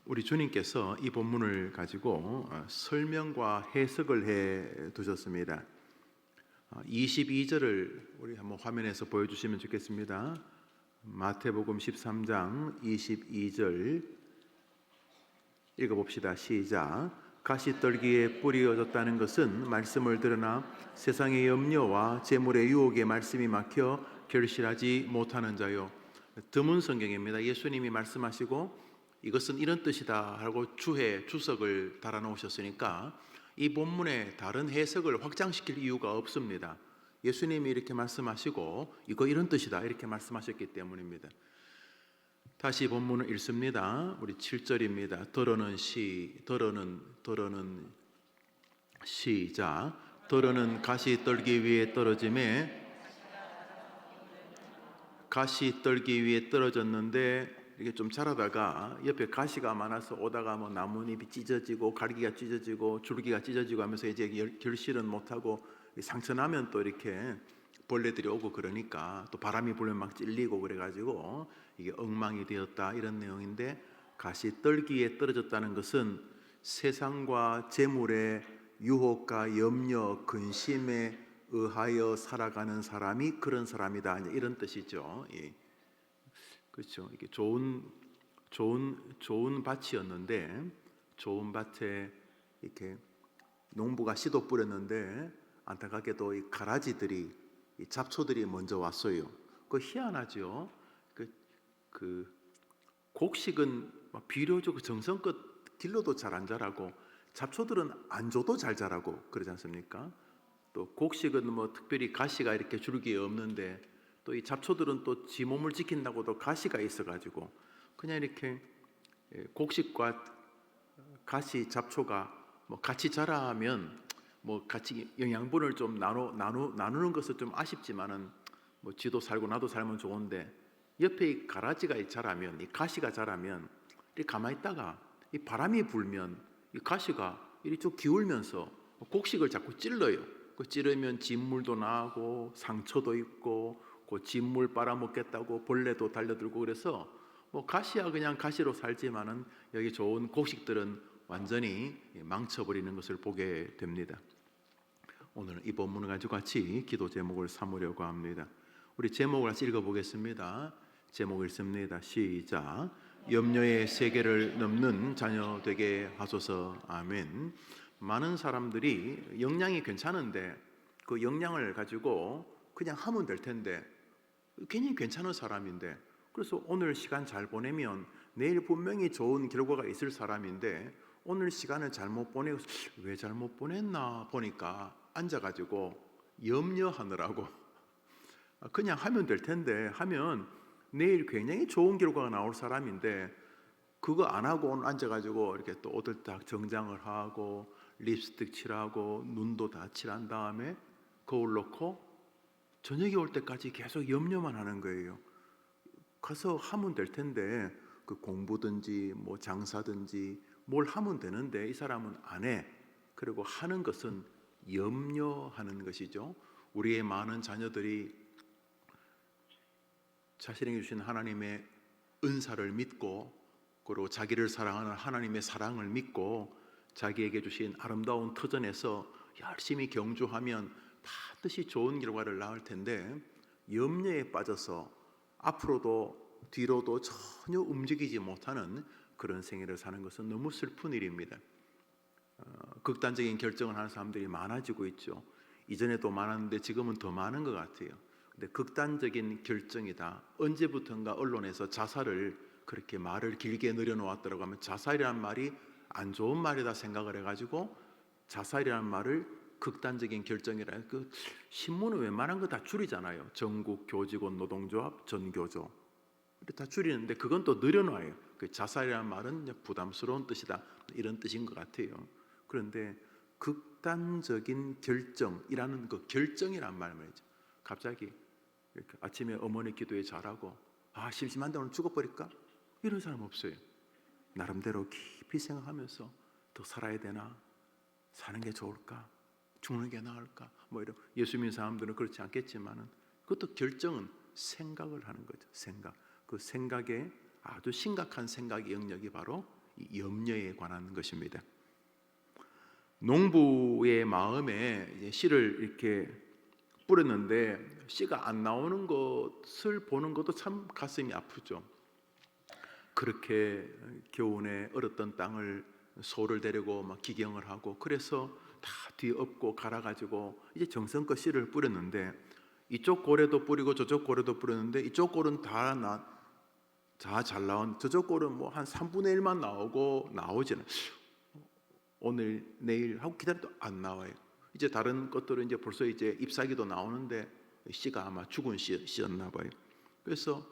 우리 주님께서 이 본문을 가지고 설명과 해석을 해 두셨습니다. 22절을 우리 한번 화면에서 보여주시면 좋겠습니다. 마태복음 13장 22절 읽어봅시다. 시작. 가시떨기에 뿌려졌다는 것은 말씀을 들으나 세상의 염려와 재물의 유혹에 말씀이 막혀 결실하지 못하는 자요. 드문 성경입니다. 예수님이 말씀하시고 이것은 이런 뜻이다 하고 주석을 달아 놓으셨으니까 이 본문의 다른 해석을 확장시킬 이유가 없습니다. 예수님이 이렇게 말씀하시고 이거 이런 뜻이다 이렇게 말씀하셨기 때문입니다. 다시 본문을 읽습니다. 우리 7절입니다. 더러는 시작. 더러는 가시떨기 위에 떨어졌는데 이게 좀 자라다가 옆에 가시가 많아서 오다가 뭐 나뭇잎이 찢어지고 갈기가 찢어지고 줄기가 찢어지고 하면서 이제 결실은 못하고 상처 나면 또 이렇게 벌레들이 오고 그러니까 또 바람이 불면 막 찔리고 그래가지고 이게 엉망이 되었다 이런 내용인데, 가시떨기에 떨어졌다는 것은 세상과 재물의 유혹과 염려, 근심에 의하여 살아가는 사람이 그런 사람이다 이런 뜻이죠. 예. 그렇죠. 이게 좋은 밭이었는데 좋은 밭에 이렇게 농부가 씨도 뿌렸는데 안타깝게도 이 가라지들이 이 잡초들이 먼저 왔어요. 그 희한하죠. 그 곡식은 비료적 정성껏 길러도 잘 안 자라고 잡초들은 안 줘도 잘 자라고 그러지 않습니까? 또 곡식은 뭐 특별히 가시가 이렇게 줄기에 없는데 또 이 잡초들은 또 지 몸을 지킨다고도 가시가 있어가지고 그냥 이렇게 곡식과 가시, 잡초가 뭐 같이 자라면 뭐 같이 영양분을 좀 나누는 것은 좀 아쉽지만은 뭐 지도 살고 나도 살면 좋은데 옆에 이 가라지가 자라면, 이 가시가 자라면 이렇게 가만히 있다가 이 바람이 불면 이 가시가 이리 쭉 기울면서 곡식을 자꾸 찔러요. 그 찌르면 진물도 나고 상처도 있고 그 진물 빨아먹겠다고 벌레도 달려들고 그래서 뭐 가시야 그냥 가시로 살지만은 여기 좋은 곡식들은 완전히 망쳐버리는 것을 보게 됩니다. 오늘은 이 본문을 가지고 같이 기도 제목을 삼으려고 합니다. 우리 제목을 같이 읽어보겠습니다. 제목 읽습니다. 시작. 염려의 세계를 넘는 자녀 되게 하소서. 아멘. 많은 사람들이 역량이 괜찮은데 그 역량을 가지고 그냥 하면 될 텐데 괜히 괜찮은 사람인데, 그래서 오늘 시간 잘 보내면 내일 분명히 좋은 결과가 있을 사람인데 오늘 시간을 잘못 보내고 왜 잘못 보냈나 보니까 앉아가지고 염려하느라고 그냥 하면 될 텐데 하면 내일 굉장히 좋은 결과가 나올 사람인데 그거 안 하고 오늘 앉아가지고 이렇게 또 옷을 딱 정장을 하고 립스틱 칠하고 눈도 다 칠한 다음에 거울 놓고 저녁이 올 때까지 계속 염려만 하는 거예요. 가서 하면 될 텐데 그 공부든지 뭐 장사든지 뭘 하면 되는데 이 사람은 안 해. 그리고 하는 것은 염려하는 것이죠. 우리의 많은 자녀들이 자신에게 주신 하나님의 은사를 믿고 그리고 자기를 사랑하는 하나님의 사랑을 믿고 자기에게 주신 아름다운 터전에서 열심히 경주하면 반드시 좋은 결과를 낳을 텐데 염려에 빠져서 앞으로도 뒤로도 전혀 움직이지 못하는 그런 생애를 사는 것은 너무 슬픈 일입니다. 극단적인 결정을 하는 사람들이 많아지고 있죠. 이전에도 많았는데 지금은 더 많은 것 같아요. 근데 극단적인 결정이다. 언제부턴가 언론에서 자살을 그렇게 말을 길게 늘여놓았더라고 하면 자살이란 말이 안 좋은 말이다 생각을 해가지고 자살이란 말을 극단적인 결정이라, 그 신문은 웬만한 거 다 줄이잖아요. 전국 교직원 노동조합 전교조 다 줄이는데 그건 또 늘여놔요. 그 자살이라는 말은 부담스러운 뜻이다 이런 뜻인 것 같아요. 그런데 극단적인 결정이라는 그 결정이란 말 말이죠. 갑자기 이렇게 아침에 어머니 기도에 잘하고 심심한데 오늘 죽어버릴까? 이런 사람 없어요. 나름대로 깊이 생각하면서 더 살아야 되나? 사는 게 좋을까? 죽는 게 나을까? 뭐 이런 예수 믿는 사람들은 그렇지 않겠지만은 그것도 결정은 생각을 하는 거죠. 생각. 그 생각에 아주 심각한 생각의 영역이 바로 이 염려에 관한 것입니다. 농부의 마음에 이제 씨를 이렇게 뿌렸는데 씨가 안 나오는 것을 보는 것도 참 가슴이 아프죠. 그렇게 겨우내 얼었던 땅을 소를 데리고 막 기경을 하고 그래서 다 뒤엎고 갈아가지고 이제 정성껏 씨를 뿌렸는데 이쪽 고래도 뿌리고 저쪽 고래도 뿌렸는데 이쪽 골은 다 잘 나온 저쪽 골은 뭐 한 3분의 1만 나오고 나오지는 오늘 내일 하고 기다려도 안 나와요. 이제 다른 것들은 이제 벌써 이제 잎사귀도 나오는데 씨가 아마 죽은 씨였나 봐요. 그래서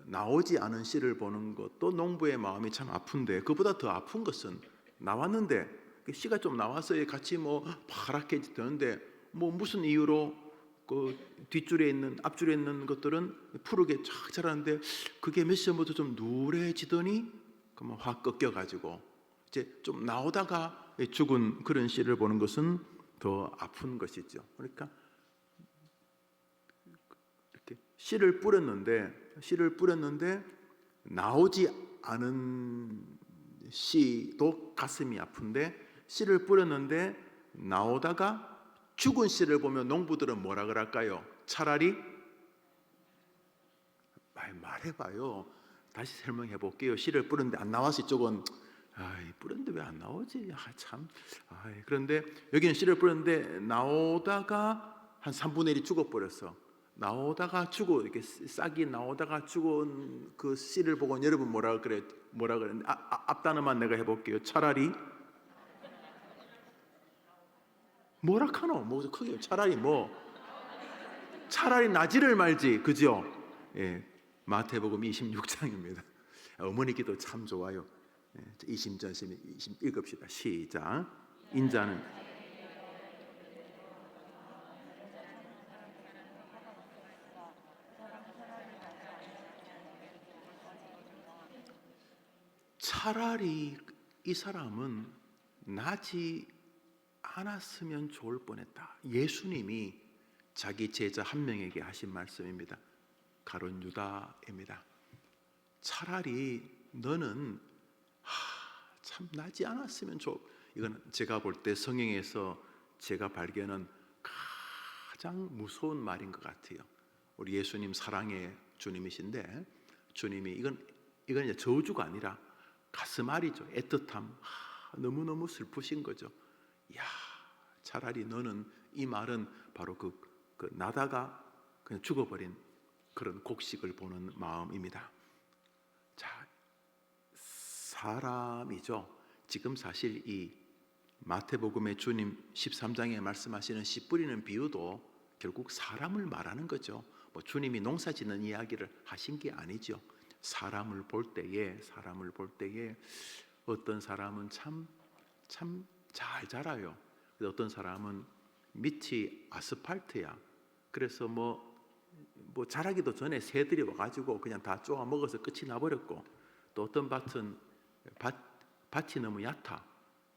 나오지 않은 씨를 보는 것도 농부의 마음이 참 아픈데 그보다 더 아픈 것은 나왔는데 씨가 좀 나와서 같이 뭐 파랗게 되는데 뭐 무슨 이유로 그 뒷줄에 있는 앞줄에 있는 것들은 푸르게 쫙 자라는데 그게 몇 시간부터 좀 누래지더니 그만 확 꺾여 가지고 이제 좀 나오다가 죽은 그런 씨를 보는 것은 더 아픈 것이죠. 그러니까 이렇게 씨를 뿌렸는데 나오지 않은 씨도 가슴이 아픈데 씨를 뿌렸는데 나오다가 죽은 씨를 보면 농부들은 뭐라 그럴까요? 차라리 말해봐요. 다시 설명해 볼게요. 씨를 뿌렸는데 안 나와서 이쪽은 뿌렸는데 왜 안 나오지? 그런데 여기는 씨를 뿌렸는데 나오다가 한 3분의 1이 죽어버렸어. 나오다가 이렇게 싹이 나오다가 죽은 그 씨를 보고 여러분 뭐라 그랬는데 앞 단어만 내가 해볼게요. 차라리 뭐라 카노? 뭐 크게 차라리 차라리 나지를 말지, 그죠? 예, 마태복음 26장입니다. 어머니 기도 참 좋아요. 이심전심 읽읍시다. 시작. 인자는 차라리 이 사람은 나지 않았으면 좋을 뻔했다. 예수님이 자기 제자 한 명에게 하신 말씀입니다. 가룟 유다입니다. 차라리 너는 참 나지 않았으면 이건 제가 볼 때 성경에서 제가 발견한 가장 무서운 말인 것 같아요. 우리 예수님 사랑의 주님이신데 주님이 이건 이제 저주가 아니라 가슴앓이죠. 애틋함. 너무너무 슬프신 거죠. 야, 차라리 너는 이 말은 바로 그 나다가 그냥 죽어버린 그런 곡식을 보는 마음입니다. 자, 사람이죠. 지금 사실 이 마태복음의 주님 13장에 말씀하시는 씨 뿌리는 비유도 결국 사람을 말하는 거죠. 뭐 주님이 농사짓는 이야기를 하신 게 아니죠. 사람을 볼 때에 어떤 사람은 참 잘 자라요. 어떤 사람은 밑이 아스팔트야. 그래서 뭐 자라기도 전에 새들이 와가지고 그냥 다 쪼아 먹어서 끝이 나버렸고, 또 어떤 밭은 밭이 너무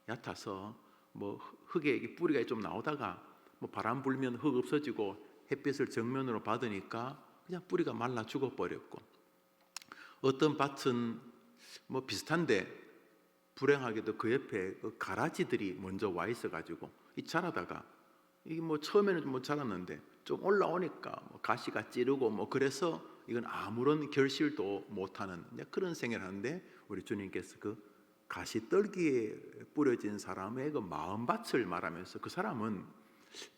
얕아서 뭐 흙에 뿌리가 좀 나오다가 뭐 바람 불면 흙 없어지고 햇빛을 정면으로 받으니까 그냥 뿌리가 말라 죽어버렸고, 어떤 밭은 뭐 비슷한데 불행하게도 그 옆에 가라지들이 먼저 와 있어가지고 이 자라다가 이게 뭐 처음에는 뭐 자랐는데 좀 올라오니까 뭐 가시가 찌르고 뭐 그래서 이건 아무런 결실도 못하는 그런 생활하는데, 우리 주님께서 그 가시떨기에 뿌려진 사람의 그 마음밭을 말하면서 그 사람은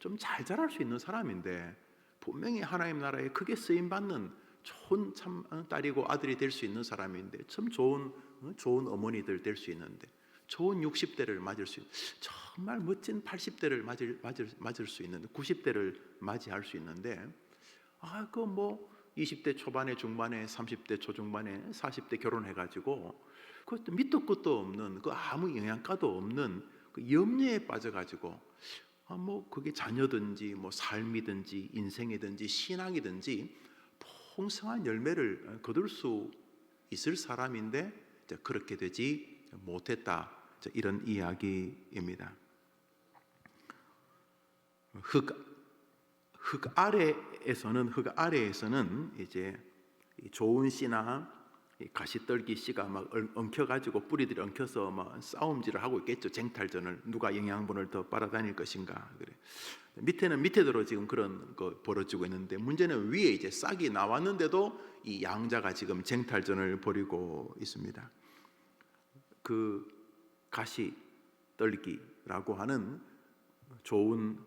좀 잘 자랄 수 있는 사람인데 분명히 하나님 나라에 크게 쓰임 받는 좋은 참 딸이고 아들이 될 수 있는 사람인데, 참 좋은 어머니들 될 수 있는데, 좋은 60대를 맞을 수 있는, 정말 멋진 80대를 맞을 수 있는, 90대를 맞이할 수 있는데, 그 뭐 20대 초반에 중반에 30대 초중반에 40대 결혼해가지고 그것도 밑도 끝도 없는 그 아무 영양가도 없는 그 염려에 빠져가지고 뭐 그게 자녀든지 뭐 삶이든지 인생이든지 신앙이든지 풍성한 열매를 거둘 수 있을 사람인데 그렇게 되지 못했다, 이런 이야기입니다. 흙 아래에서는 이제 좋은 씨나 이 가시떨기 씨가 막 엉켜가지고 뿌리들이 엉켜서 막 싸움질을 하고 있겠죠. 쟁탈전을 누가 영양분을 더 빨아다닐 것인가. 그래. 밑에는 밑에대로 지금 그런 거 벌어지고 있는데 문제는 위에 이제 싹이 나왔는데도 이 양자가 지금 쟁탈전을 벌이고 있습니다. 그 가시떨기라고 하는 좋은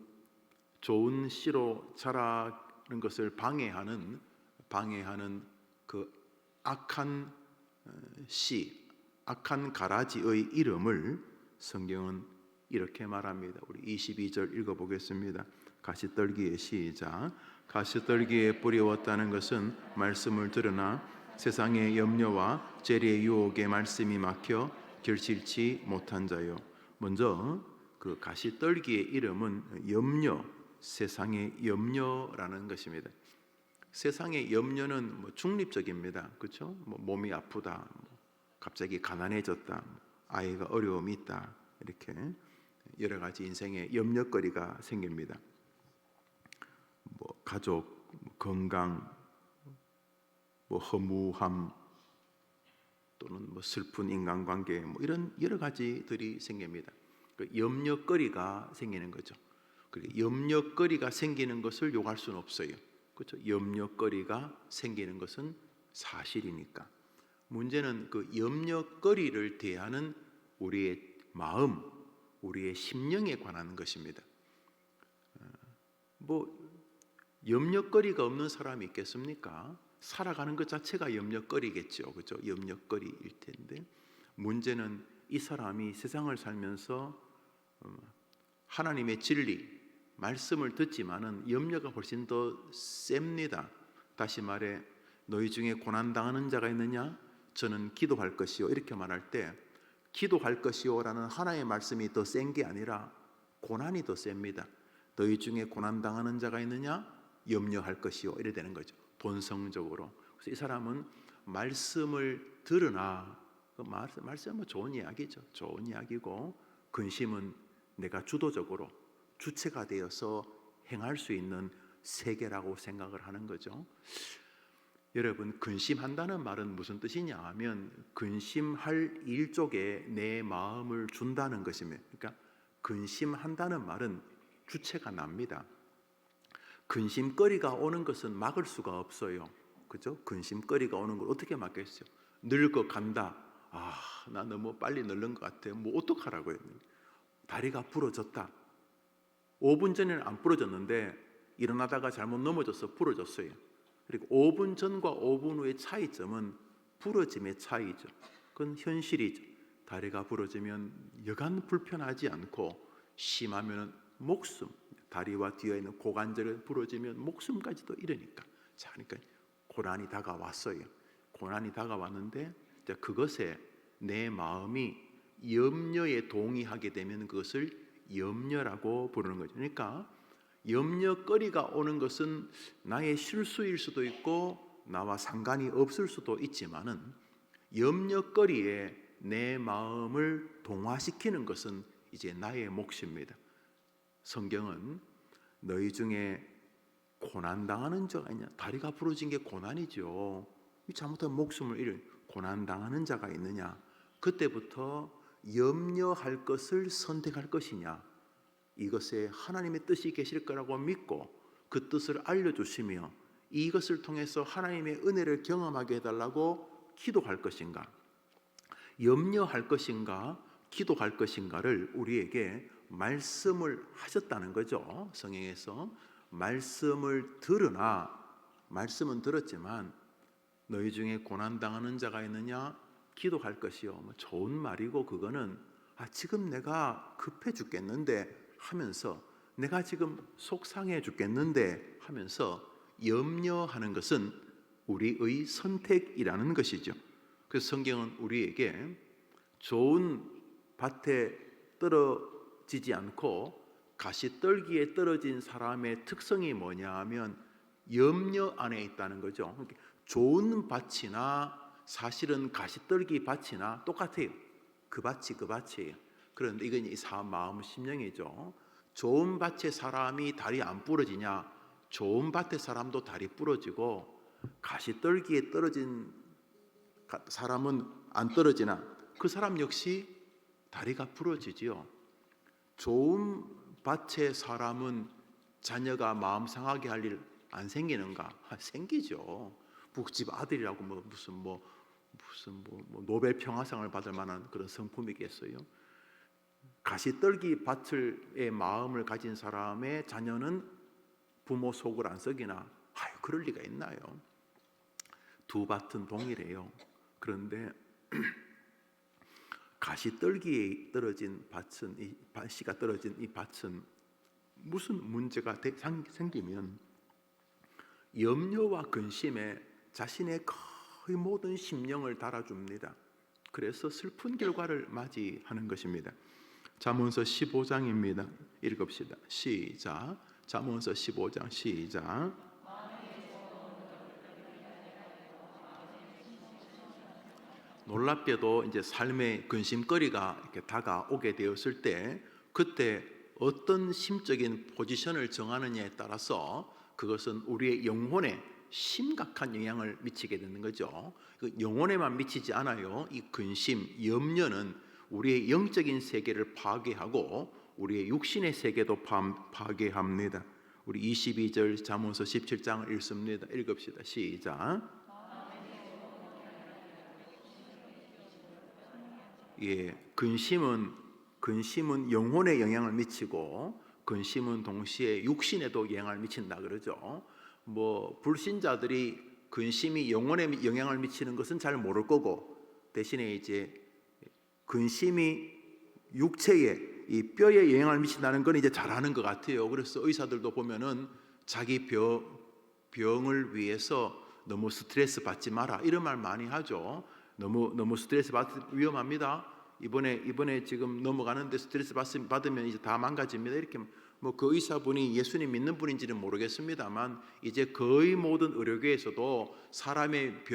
씨로 자라는 것을 방해하는 그 악한 씨, 악한 가라지의 이름을 성경은 이렇게 말합니다. 우리 22절 읽어보겠습니다. 가시떨기의 시작. 가시떨기에 뿌리웠다는 것은 말씀을 들으나 세상의 염려와 재리의 유혹에 말씀이 막혀 결실치 못한 자요. 먼저 그 가시떨기의 이름은 염려, 세상의 염려라는 것입니다. 세상의 염려는 중립적입니다. 그렇죠? 몸이 아프다, 갑자기 가난해졌다, 아이가 어려움이 있다, 이렇게 여러 가지 인생의 염려거리가 생깁니다. 가족, 건강, 허무함, 또는 슬픈 인간관계, 이런 여러 가지들이 생깁니다. 그 염려거리가 생기는 거죠. 염려거리가 생기는 것을 욕할 수는 없어요. 그렇죠? 염려거리가 생기는 것은 사실이니까. 문제는 그 염려거리를 대하는 우리의 마음, 우리의 심령에 관한 것입니다. 염려거리가 없는 사람이 있겠습니까? 살아가는 것 자체가 염려거리겠죠. 그렇죠? 염려거리일 텐데 문제는 이 사람이 세상을 살면서 하나님의 진리, 말씀을 듣지만은 염려가 훨씬 더 셉니다. 다시 말해 너희 중에 고난당하는 자가 있느냐? 저는 기도할 것이요. 이렇게 말할 때 기도할 것이요라는 하나의 말씀이 더 센 게 아니라 고난이 더 셉니다. 너희 중에 고난당하는 자가 있느냐? 염려할 것이요. 이래 되는 거죠. 본성적으로. 그래서 이 사람은 말씀을 들으나 말씀은 좋은 이야기죠. 좋은 이야기고 근심은 내가 주도적으로 주체가 되어서 행할 수 있는 세계라고 생각을 하는 거죠. 여러분, 근심한다는 말은 무슨 뜻이냐 하면 근심할 일 쪽에 내 마음을 준다는 것입니다. 그러니까 근심한다는 말은 주체가 납니다. 근심거리가 오는 것은 막을 수가 없어요. 그죠? 근심거리가 오는 걸 어떻게 막겠어요? 늙어간다. 나 너무 빨리 늙는 것 같아. 어떡하라고요? 다리가 부러졌다. 5분 전에는 안 부러졌는데 일어나다가 잘못 넘어져서 부러졌어요. 그리고 5분 전과 5분 후의 차이점은 부러짐의 차이죠. 그건 현실이죠. 다리가 부러지면 여간 불편하지 않고 심하면 목숨, 다리와 뒤에 있는 고관절이 부러지면 목숨까지도 이르니까. 자, 그러니까 고난이 다가왔어요. 고난이 다가왔는데 그것에 내 마음이 염려에 동의하게 되면 그것을 염려라고 부르는 거죠. 그러니까 염려거리가 오는 것은 나의 실수일 수도 있고 나와 상관이 없을 수도 있지만은 염려거리에 내 마음을 동화시키는 것은 이제 나의 몫입니다. 성경은 너희 중에 고난당하는 자가 있냐? 다리가 부러진 게 고난이죠. 잘못하면 목숨을 잃을 고난당하는 자가 있느냐? 그때부터 염려할 것을 선택할 것이냐? 이것에 하나님의 뜻이 계실 거라고 믿고 그 뜻을 알려주시며 이것을 통해서 하나님의 은혜를 경험하게 해달라고 기도할 것인가? 염려할 것인가? 기도할 것인가를 우리에게 말씀을 하셨다는 거죠. 성경에서 말씀을 들으나 말씀은 들었지만 너희 중에 고난당하는 자가 있느냐? 기도할 것이요. 좋은 말이고 그거는 지금 내가 급해 죽겠는데 하면서 내가 지금 속상해 죽겠는데 하면서 염려하는 것은 우리의 선택이라는 것이죠. 그래서 성경은 우리에게 좋은 밭에 떨어지지 않고 가시떨기에 떨어진 사람의 특성이 뭐냐 하면 염려 안에 있다는 거죠. 좋은 밭이나 사실은 가시떨기 밭이나 똑같아요. 그 밭이에요. 그런데 이건 이 마음 심령이죠. 좋은 밭의 사람이 다리 안 부러지냐? 좋은 밭의 사람도 다리 부러지고 가시떨기에 떨어진 사람은 안 떨어지나 그 사람 역시 다리가 부러지지요. 좋은 밭의 사람은 자녀가 마음 상하게 할 일 안 생기는가? 생기죠. 북집 아들이라고 무슨 노벨 평화상을 받을 만한 그런 성품이겠어요. 가시떨기 밭의 마음을 가진 사람의 자녀는 부모 속을 안 썩이나? 그럴 리가 있나요? 두 밭은 동일해요. 그런데 가시떨기에 떨어진 밭은, 씨가 떨어진 이 밭은 무슨 문제가 생기면 염려와 근심에 자신의 거의 모든 심령을 달아줍니다. 그래서 슬픈 결과를 맞이하는 것입니다. 잠언서 15장입니다. 읽읍시다. 시작. 잠언서 15장 시작. 놀랍게도 이제 삶의 근심거리가 이렇게 다가오게 되었을 때 그때 어떤 심적인 포지션을 정하느냐에 따라서 그것은 우리의 영혼에 심각한 영향을 미치게 되는 거죠. 그 영혼에만 미치지 않아요. 이 근심, 염려는 우리의 영적인 세계를 파괴하고 우리의 육신의 세계도 파괴합니다. 우리 22절 잠언서 17장을 읽습니다. 읽읍시다. 시작. 예, 근심은 영혼에 영향을 미치고 근심은 동시에 육신에도 영향을 미친다 그러죠. 불신자들이 근심이 영혼에 영향을 미치는 것은 잘 모를 거고 대신에 이제 근심이 육체에 이 뼈에 영향을 미친다는 건 이제 잘 아는 것 같아요. 그래서 의사들도 보면은 자기 병을 위해서 너무 스트레스 받지 마라 이런 말 많이 하죠. 너무 스트레스 받으면 위험합니다. 이번에 지금 넘어가는데 스트레스 받으면 이제 다 망가집니다. 이렇게 그 의사분이 예수님 믿는 분인지는 모르겠습니다만 이제 거의 모든 의료계에서도 사람의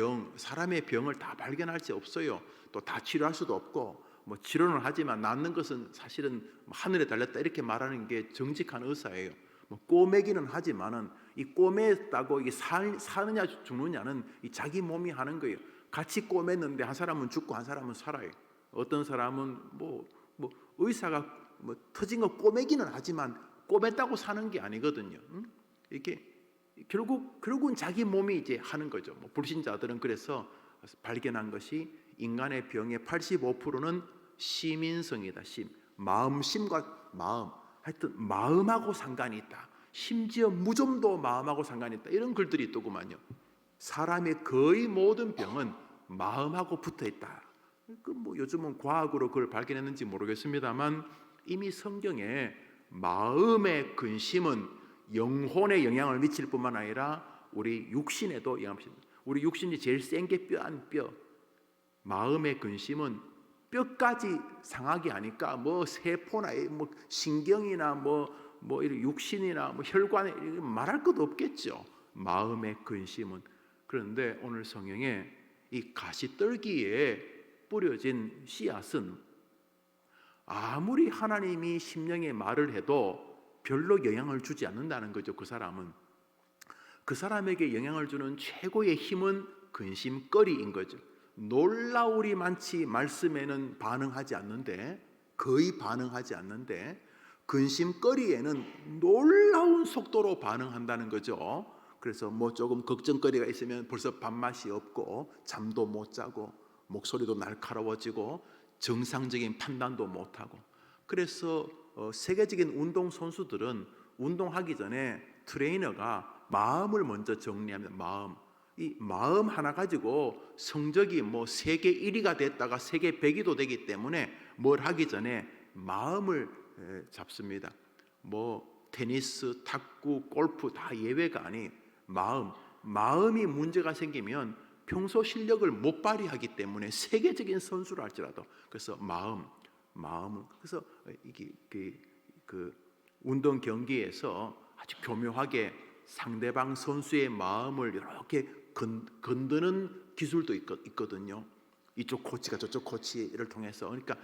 병을 다 발견할 수 없어요. 또 다 치료할 수도 없고 치료는 하지만 낫는 것은 사실은 하늘에 달렸다 이렇게 말하는 게 정직한 의사예요. 꼬매기는 하지만은 이 꼬맸다고 이게 사느냐 죽느냐는 이 자기 몸이 하는 거예요. 같이 꼬맸는데 한 사람은 죽고 한 사람은 살아요. 어떤 사람은 의사가 터진 거 꼬매기는 하지만 꼬맸다고 사는 게 아니거든요. 이렇게 결국은 자기 몸이 이제 하는 거죠. 불신자들은 그래서 발견한 것이 인간의 병의 85%는 심인성이다. 마음심과 하여튼 마음하고 상관이 있다. 심지어 무좀도 마음하고 상관이 있다. 이런 글들이 있더구만요. 사람의 거의 모든 병은 마음하고 붙어 있다. 요즘은 과학으로 그걸 발견했는지 모르겠습니다만 이미 성경에 마음의 근심은 영혼에 영향을 미칠 뿐만 아니라 우리 육신에도 영향을 미칩니다. 우리 육신이 제일 센 게 뼈. 마음의 근심은 뼈까지 상하게 하니까 세포나 신경이나 육신이나 혈관에 말할 것도 없겠죠. 마음의 근심은. 그런데 오늘 성경에 이 가시떨기에 뿌려진 씨앗은 아무리 하나님이 심령에 말을 해도 별로 영향을 주지 않는다는 거죠. 그 사람에게 영향을 주는 최고의 힘은 근심거리인 거죠. 놀라우리 많지 말씀에는 거의 반응하지 않는데 근심거리에는 놀라운 속도로 반응한다는 거죠. 그래서 조금 걱정거리가 있으면 벌써 밥맛이 없고 잠도 못 자고 목소리도 날카로워지고 정상적인 판단도 못하고. 그래서 세계적인 운동 선수들은 운동하기 전에 트레이너가 마음을 먼저 정리합니다. 이 마음 하나 가지고 성적이 세계 1위가 됐다가 세계 100위도 되기 때문에 뭘 하기 전에 마음을 잡습니다. 테니스, 탁구, 골프 다 예외가 아닌 마음이 문제가 생기면 평소 실력을 못 발휘하기 때문에 세계적인 선수를 할지라도 그래서 마음은 그래서 이게 그 운동 경기에서 아주 교묘하게 상대방 선수의 마음을 이렇게 건드는 기술도 있거든요. 이쪽 코치가 저쪽 코치를 통해서. 그러니까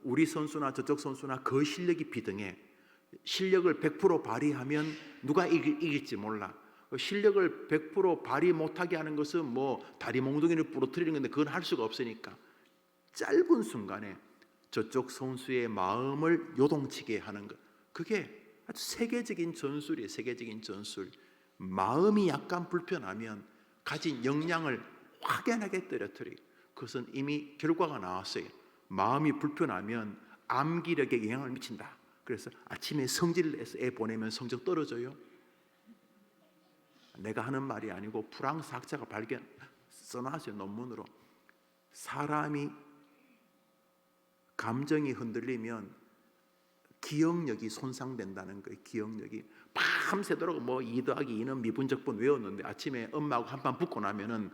우리 선수나 저쪽 선수나 그 실력이 비등해. 실력을 100% 발휘하면 누가 이길지 몰라. 실력을 100% 발휘 못하게 하는 것은 뭐 다리 몽둥이를 부러뜨리는 건데 그건 할 수가 없으니까 짧은 순간에 저쪽 선수의 마음을 요동치게 하는 것, 그게 아주 세계적인 전술이에요. 세계적인 전술. 마음이 약간 불편하면 가진 역량을 확연하게 떨어뜨려요. 그것은 이미 결과가 나왔어요. 마음이 불편하면 암기력에 영향을 미친다. 그래서 아침에 성질을 내서 애 보내면 성적 떨어져요. 내가 하는 말이 아니고 프랑스 학자가 써놨어요. 논문으로. 사람이 감정이 흔들리면 기억력이 손상된다는 거예요. 기억력이 밤새도록 뭐 2 더하기 2는 미분적분 외웠는데 아침에 엄마하고 한판 붙고 나면은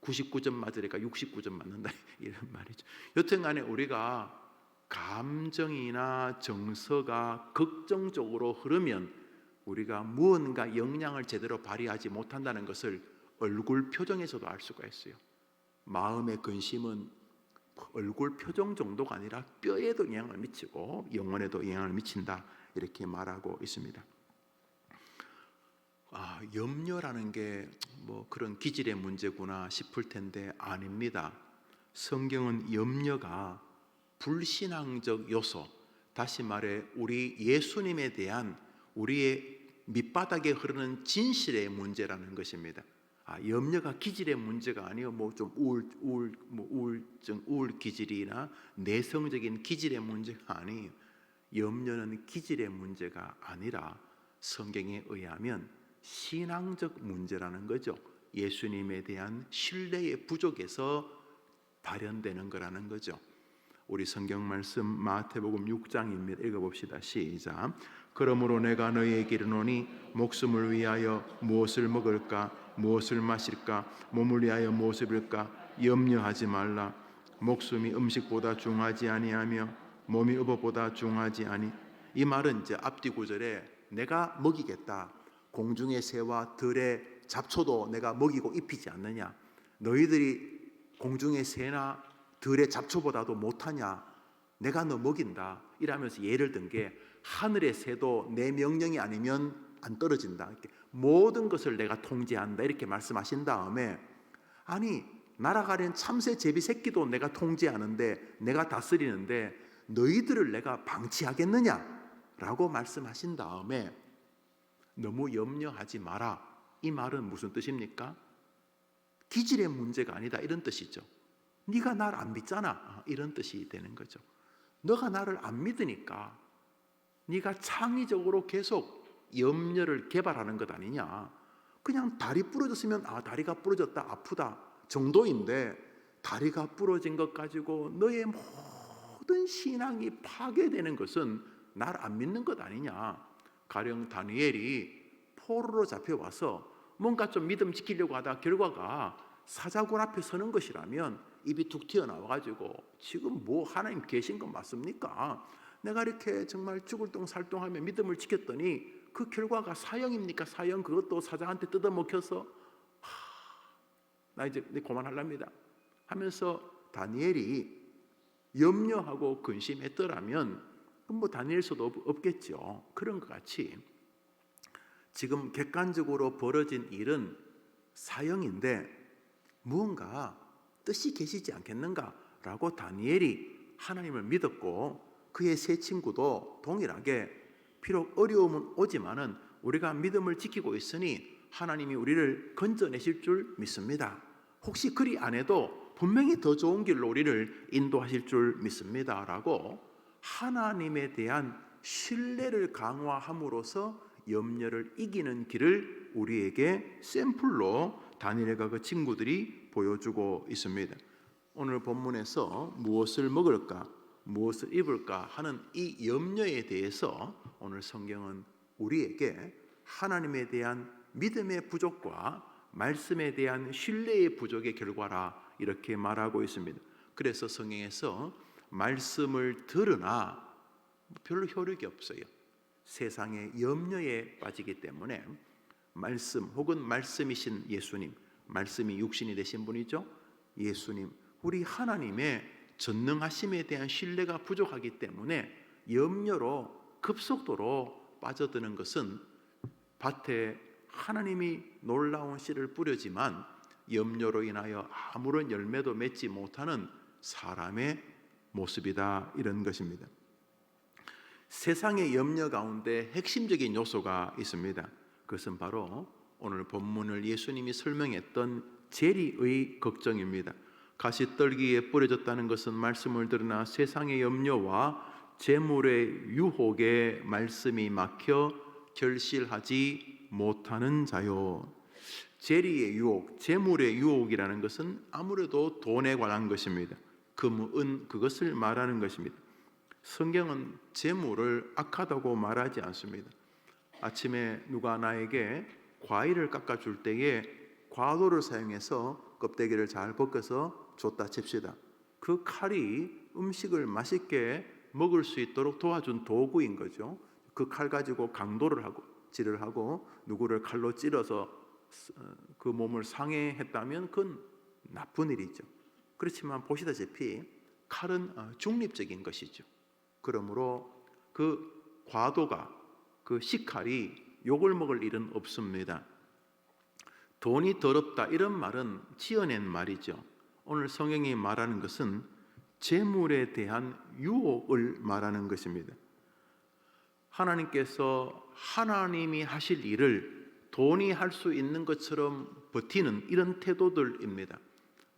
99점 맞으니까 69점 맞는다 이런 말이죠. 여튼간에 우리가 감정이나 정서가 걱정적으로 흐르면 우리가 무언가 역량을 제대로 발휘하지 못한다는 것을 얼굴 표정에서도 알 수가 있어요. 마음의 근심은 얼굴 표정 정도가 아니라 뼈에도 영향을 미치고 영혼에도 영향을 미친다 이렇게 말하고 있습니다. 염려라는 게 뭐 그런 기질의 문제구나 싶을 텐데 아닙니다. 성경은 염려가 불신앙적 요소, 다시 말해 우리 예수님에 대한 우리의 밑바닥에 흐르는 진실의 문제라는 것입니다. 염려가 기질의 문제가 아니요 뭐 좀 우울증, 우울 기질이나 내성적인 기질의 문제가 아니에요. 염려는 기질의 문제가 아니라 성경에 의하면 신앙적 문제라는 거죠. 예수님에 대한 신뢰의 부족에서 발현되는 거라는 거죠. 우리 성경 말씀 마태복음 6장입니다. 읽어봅시다. 시작. 그러므로 내가 너희에게 이르노니 목숨을 위하여 무엇을 먹을까 무엇을 마실까 몸을 위하여 무엇을 입을까 염려하지 말라. 목숨이 음식보다 중하지 아니하며 몸이 의복보다 중하지 아니. 이 말은 이제 앞뒤 구절에 내가 먹이겠다. 공중의 새와 들의 잡초도 내가 먹이고 입히지 않느냐. 너희들이 공중의 새나 들의 잡초보다도 못하냐. 내가 너 먹인다. 이러면서 예를 든 게 하늘의 새도 내 명령이 아니면 안 떨어진다. 모든 것을 내가 통제한다. 이렇게 말씀하신 다음에 아니 날아가는 참새 제비 새끼도 내가 통제하는데 내가 다스리는데 너희들을 내가 방치하겠느냐? 라고 말씀하신 다음에 너무 염려하지 마라. 이 말은 무슨 뜻입니까? 기질의 문제가 아니다 이런 뜻이죠. 네가 나를 안 믿잖아 이런 뜻이 되는 거죠. 너가 나를 안 믿으니까 네가 창의적으로 계속 염려를 개발하는 것 아니냐. 그냥 다리 부러졌으면 다리가 부러졌다 아프다 정도인데 다리가 부러진 것 가지고 너의 모든 신앙이 파괴되는 것은 나를 안 믿는 것 아니냐. 가령 다니엘이 포로로 잡혀와서 뭔가 좀 믿음 지키려고 하다 결과가 사자굴 앞에 서는 것이라면 입이 툭 튀어나와가지고 지금 뭐 하나님 계신 거 맞습니까? 내가 이렇게 정말 죽을 똥 살똥하며 믿음을 지켰더니 그 결과가 사형입니까? 사형 그것도 사자한테 뜯어먹혀서 나 이제 그만하랍니다 하면서 다니엘이 염려하고 근심했더라면 뭐 다니엘서도 없겠죠. 그런 것 같이 지금 객관적으로 벌어진 일은 사형인데 무언가 뜻이 계시지 않겠는가라고 다니엘이 하나님을 믿었고 그의 세 친구도 동일하게 비록 어려움은 오지만은 우리가 믿음을 지키고 있으니 하나님이 우리를 건져내실 줄 믿습니다. 혹시 그리 안 해도 분명히 더 좋은 길로 우리를 인도하실 줄 믿습니다 라고 하나님에 대한 신뢰를 강화함으로써 염려를 이기는 길을 우리에게 샘플로 다니엘과 그 친구들이 보여주고 있습니다. 오늘 본문에서 무엇을 먹을까 무엇을 입을까 하는 이 염려에 대해서 오늘 성경은 우리에게 하나님에 대한 믿음의 부족과 말씀에 대한 신뢰의 부족의 결과라 이렇게 말하고 있습니다. 그래서 성경에서 말씀을 들으나 별로 효력이 없어요. 세상의 염려에 빠지기 때문에 말씀 혹은 말씀이신 예수님, 말씀이 육신이 되신 분이죠. 예수님, 우리 하나님의 전능하심에 대한 신뢰가 부족하기 때문에 염려로 급속도로 빠져드는 것은 밭에 하나님이 놀라운 씨를 뿌려지만 염려로 인하여 아무런 열매도 맺지 못하는 사람의 모습이다, 이런 것입니다. 세상의 염려 가운데 핵심적인 요소가 있습니다. 그것은 바로 오늘 본문을 예수님이 설명했던 재리의 걱정입니다. 가시떨기에 뿌려졌다는 것은 말씀을 들으나 세상의 염려와 재물의 유혹에 말씀이 막혀 결실하지 못하는 자요. 재리의 유혹, 재물의 유혹이라는 것은 아무래도 돈에 관한 것입니다. 금, 은, 그것을 말하는 것입니다. 성경은 재물을 악하다고 말하지 않습니다. 아침에 누가 나에게 과일을 깎아줄 때에 과도를 사용해서 껍데기를 잘 벗겨서 줬다 칩시다. 그 칼이 음식을 맛있게 먹을 수 있도록 도와준 도구인 거죠. 그 칼 가지고 강도를 하고 질을 하고 누구를 칼로 찔러서 그 몸을 상해했다면 그건 나쁜 일이죠. 그렇지만 보시다시피 칼은 중립적인 것이죠. 그러므로 그 과도가, 그 식칼이 욕을 먹을 일은 없습니다. 돈이 더럽다, 이런 말은 지어낸 말이죠. 오늘 성경이 말하는 것은 재물에 대한 유혹을 말하는 것입니다. 하나님께서 하나님이 하실 일을 돈이 할 수 있는 것처럼 버티는 이런 태도들입니다.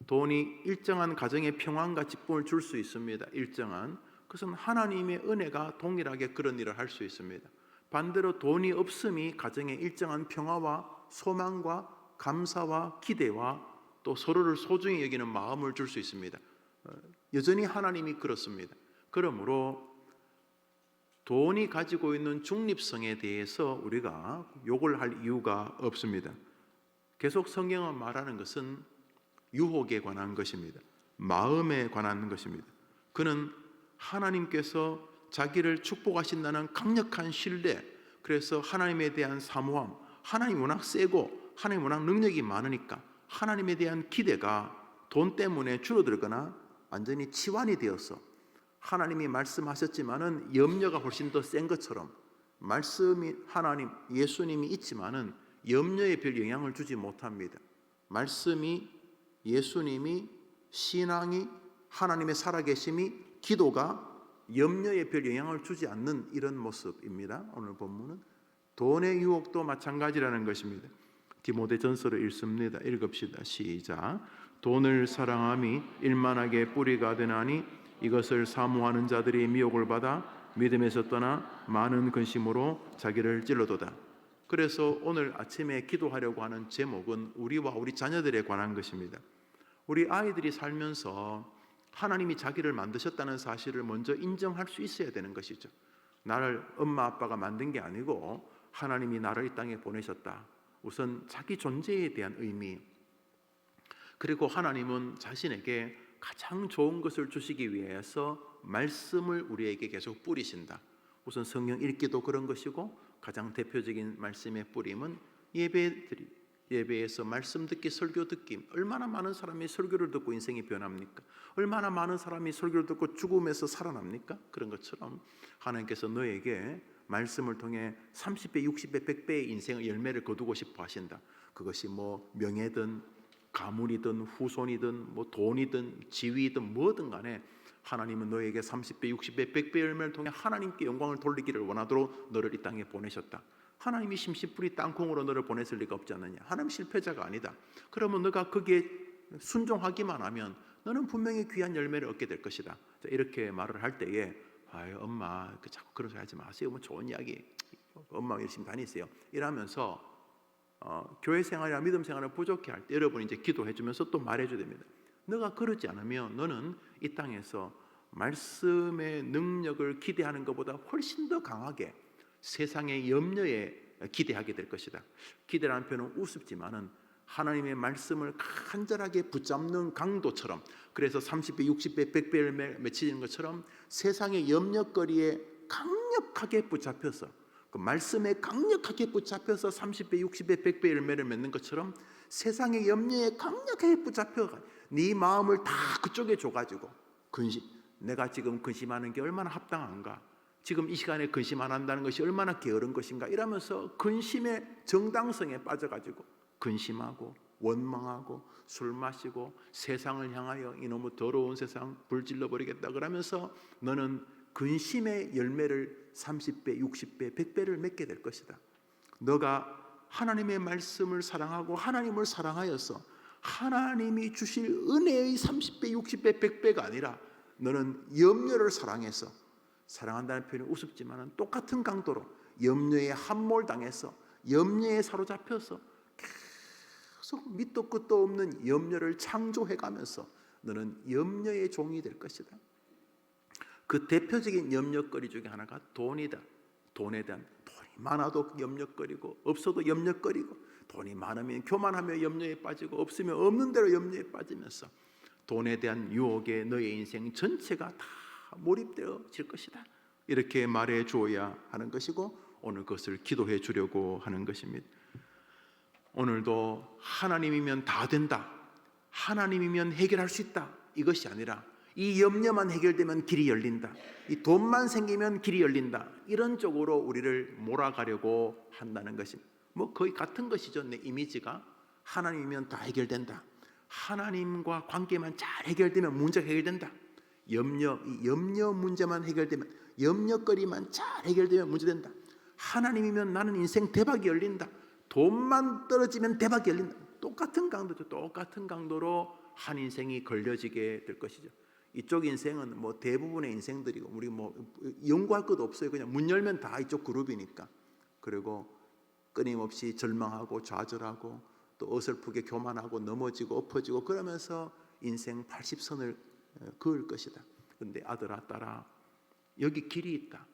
돈이 일정한 가정의 평안과 기쁨을 줄 수 있습니다. 일정한, 그것은 하나님의 은혜가 동일하게 그런 일을 할 수 있습니다. 반대로 돈이 없음이 가정에 일정한 평화와 소망과 감사와 기대와 또 서로를 소중히 여기는 마음을 줄 수 있습니다. 여전히 하나님이 그렇습니다. 그러므로 돈이 가지고 있는 중립성에 대해서 우리가 욕을 할 이유가 없습니다. 계속 성경은 말하는 것은 유혹에 관한 것입니다. 마음에 관한 것입니다. 그는 하나님께서 자기를 축복하신다는 강력한 신뢰, 그래서 하나님에 대한 사모함, 하나님이 워낙 세고 하나님이 워낙 능력이 많으니까 하나님에 대한 기대가 돈 때문에 줄어들거나 완전히 치환이 되어서 하나님이 말씀하셨지만은 염려가 훨씬 더 센 것처럼 말씀이 하나님 예수님이 있지만은 염려에 별 영향을 주지 못합니다. 말씀이, 예수님이, 신앙이, 하나님의 살아계심이, 기도가 염려에 별 영향을 주지 않는 이런 모습입니다. 오늘 본문은 돈의 유혹도 마찬가지라는 것입니다. 디모데전서를 읽습니다. 읽읍시다. 시작. 돈을 사랑함이 일만하게 뿌리가 되나니 이것을 사모하는 자들이 미혹을 받아 믿음에서 떠나 많은 근심으로 자기를 찔러도다. 그래서 오늘 아침에 기도하려고 하는 제목은 우리와 우리 자녀들에 관한 것입니다. 우리 아이들이 살면서 하나님이 자기를 만드셨다는 사실을 먼저 인정할 수 있어야 되는 것이죠. 나를 엄마 아빠가 만든 게 아니고 하나님이 나를 이 땅에 보내셨다. 우선 자기 존재에 대한 의미, 그리고 하나님은 자신에게 가장 좋은 것을 주시기 위해서 말씀을 우리에게 계속 뿌리신다. 우선 성경 읽기도 그런 것이고 가장 대표적인 말씀의 뿌림은 예배에서 말씀 듣기, 설교 듣기. 얼마나 많은 사람이 설교를 듣고 인생이 변합니까? 얼마나 많은 사람이 설교를 듣고 죽음에서 살아납니까? 그런 것처럼 하나님께서 너에게 말씀을 통해 30배, 60배, 100배의 인생의 열매를 거두고 싶어 하신다. 그것이 뭐 명예든 가문이든 후손이든 뭐 돈이든 지위든 뭐든 간에 하나님은 너에게 30배, 60배, 100배 열매를 통해 하나님께 영광을 돌리기를 원하도록 너를 이 땅에 보내셨다. 하나님이 심시풀이 땅콩으로 너를 보냈을 리가 없지 않느냐. 하나님 실패자가 아니다. 그러면 너가 거기에 순종하기만 하면 너는 분명히 귀한 열매를 얻게 될 것이다. 이렇게 말을 할 때에 아유 엄마 자꾸 그런 소리 하지 마세요. 뭐 좋은 이야기. 엄마 열심히 다니세요. 이러면서 교회 생활이나 믿음 생활을 부족해 할 때 여러분이 이제 기도해 주면서 또 말해 줘야 됩니다. 너가 그러지 않으면 너는 이 땅에서 말씀의 능력을 기대하는 것보다 훨씬 더 강하게 세상의 염려에 기대하게 될 것이다. 기대라는 표현은 우습지만은 하나님의 말씀을 간절하게 붙잡는 강도처럼, 그래서 30배, 60배, 100배를 맺히는 것처럼 세상의 염려거리에 강력하게 붙잡혀서 그 말씀에 강력하게 붙잡혀서 30배, 60배, 100배 열매를 맺는 것처럼 세상의 염려에 강력하게 붙잡혀 네 마음을 다 그쪽에 줘가지고 내가 지금 근심하는 게 얼마나 합당한가? 지금 이 시간에 근심 안 한다는 것이 얼마나 게으른 것인가 이러면서 근심의 정당성에 빠져가지고 근심하고 원망하고 술 마시고 세상을 향하여 이놈의 더러운 세상 불질러 버리겠다 그러면서 너는 근심의 열매를 30배, 60배, 100배를 맺게 될 것이다. 너가 하나님의 말씀을 사랑하고 하나님을 사랑하여서 하나님이 주실 은혜의 30배, 60배, 100배가 아니라 너는 염려를 사랑해서, 사랑한다는 표현이 우습지만 똑같은 강도로 염려에 함몰당해서 염려에 사로잡혀서 계속 밑도 끝도 없는 염려를 창조해가면서 너는 염려의 종이 될 것이다. 그 대표적인 염려거리 중에 하나가 돈이다. 돈에 대한, 돈이 많아도 염려거리고 없어도 염려거리고, 돈이 많으면 교만하며 염려에 빠지고 없으면 없는 대로 염려에 빠지면서 돈에 대한 유혹에 너의 인생 전체가 다 몰입되어질 것이다. 이렇게 말해 주어야 하는 것이고 오늘 그것을 기도해 주려고 하는 것입니다. 오늘도 하나님이면 다 된다, 하나님이면 해결할 수 있다, 이것이 아니라 이 염려만 해결되면 길이 열린다, 이 돈만 생기면 길이 열린다, 이런 쪽으로 우리를 몰아가려고 한다는 것입니다. 뭐 거의 같은 것이죠. 내 이미지가 하나님이면 다 해결된다, 하나님과 관계만 잘 해결되면 문제가 해결된다, 이 염려 문제만 해결되면, 염려거리만 잘 해결되면 문제된다, 하나님이면 나는 인생 대박이 열린다, 돈만 떨어지면 대박이 열린다. 똑같은 강도죠. 똑같은 강도로 한 인생이 걸려지게 될 것이죠. 이쪽 인생은 뭐 대부분의 인생들이고 우리 뭐 연구할 것도 없어요. 그냥 문 열면 다 이쪽 그룹이니까. 그리고 끊임없이 절망하고 좌절하고 또 어설프게 교만하고 넘어지고 엎어지고 그러면서 인생 80선을 그을 것이다. 그런데 아들아 딸아, 여기 길이 있다.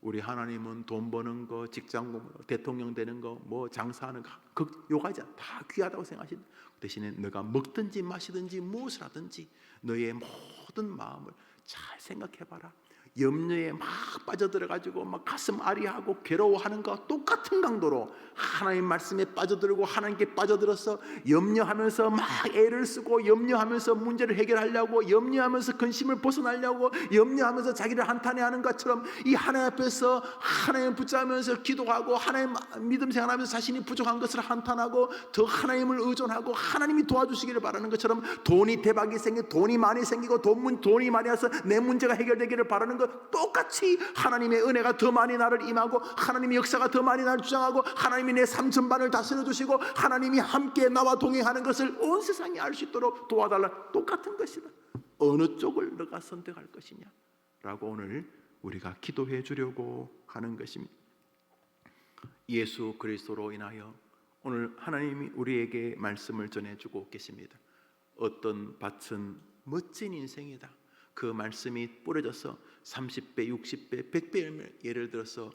우리 하나님은 돈 버는 거, 직장 공부, 대통령 되는 거, 뭐 장사하는 거, 요가지 다 귀하다고 생각하신다. 대신에 너가 먹든지 마시든지 무엇을 하든지 너의 모든 마음을 잘 생각해봐라. 염려에 막 빠져들어가지고 막 가슴 아리하고 괴로워하는 것과 똑같은 강도로 하나님 말씀에 빠져들고 하나님께 빠져들어서 염려하면서 막 애를 쓰고 염려하면서 문제를 해결하려고 염려하면서 근심을 벗어나려고 염려하면서 자기를 한탄해하는 것처럼 이 하나님 앞에서 하나님을 붙잡으면서 기도하고 하나님 믿음 생활하면서 자신이 부족한 것을 한탄하고 더 하나님을 의존하고 하나님이 도와주시기를 바라는 것처럼 돈이 대박이 생기고 돈이 많이 생기고 돈이 많이 와서 내 문제가 해결되기를 바라는 것, 똑같이 하나님의 은혜가 더 많이 나를 임하고 하나님의 역사가 더 많이 나를 주장하고 하나님이 내 삶 전반을 다스려 주시고 하나님이 함께 나와 동행하는 것을 온 세상이 알 수 있도록 도와달라. 똑같은 것이다. 어느 쪽을 너가 선택할 것이냐 라고 오늘 우리가 기도해 주려고 하는 것입니다. 예수 그리스도로 인하여 오늘 하나님이 우리에게 말씀을 전해주고 계십니다. 어떤 밭은 멋진 인생이다. 그 말씀이 뿌려져서 30배, 60배, 100배 열매. 예를 들어서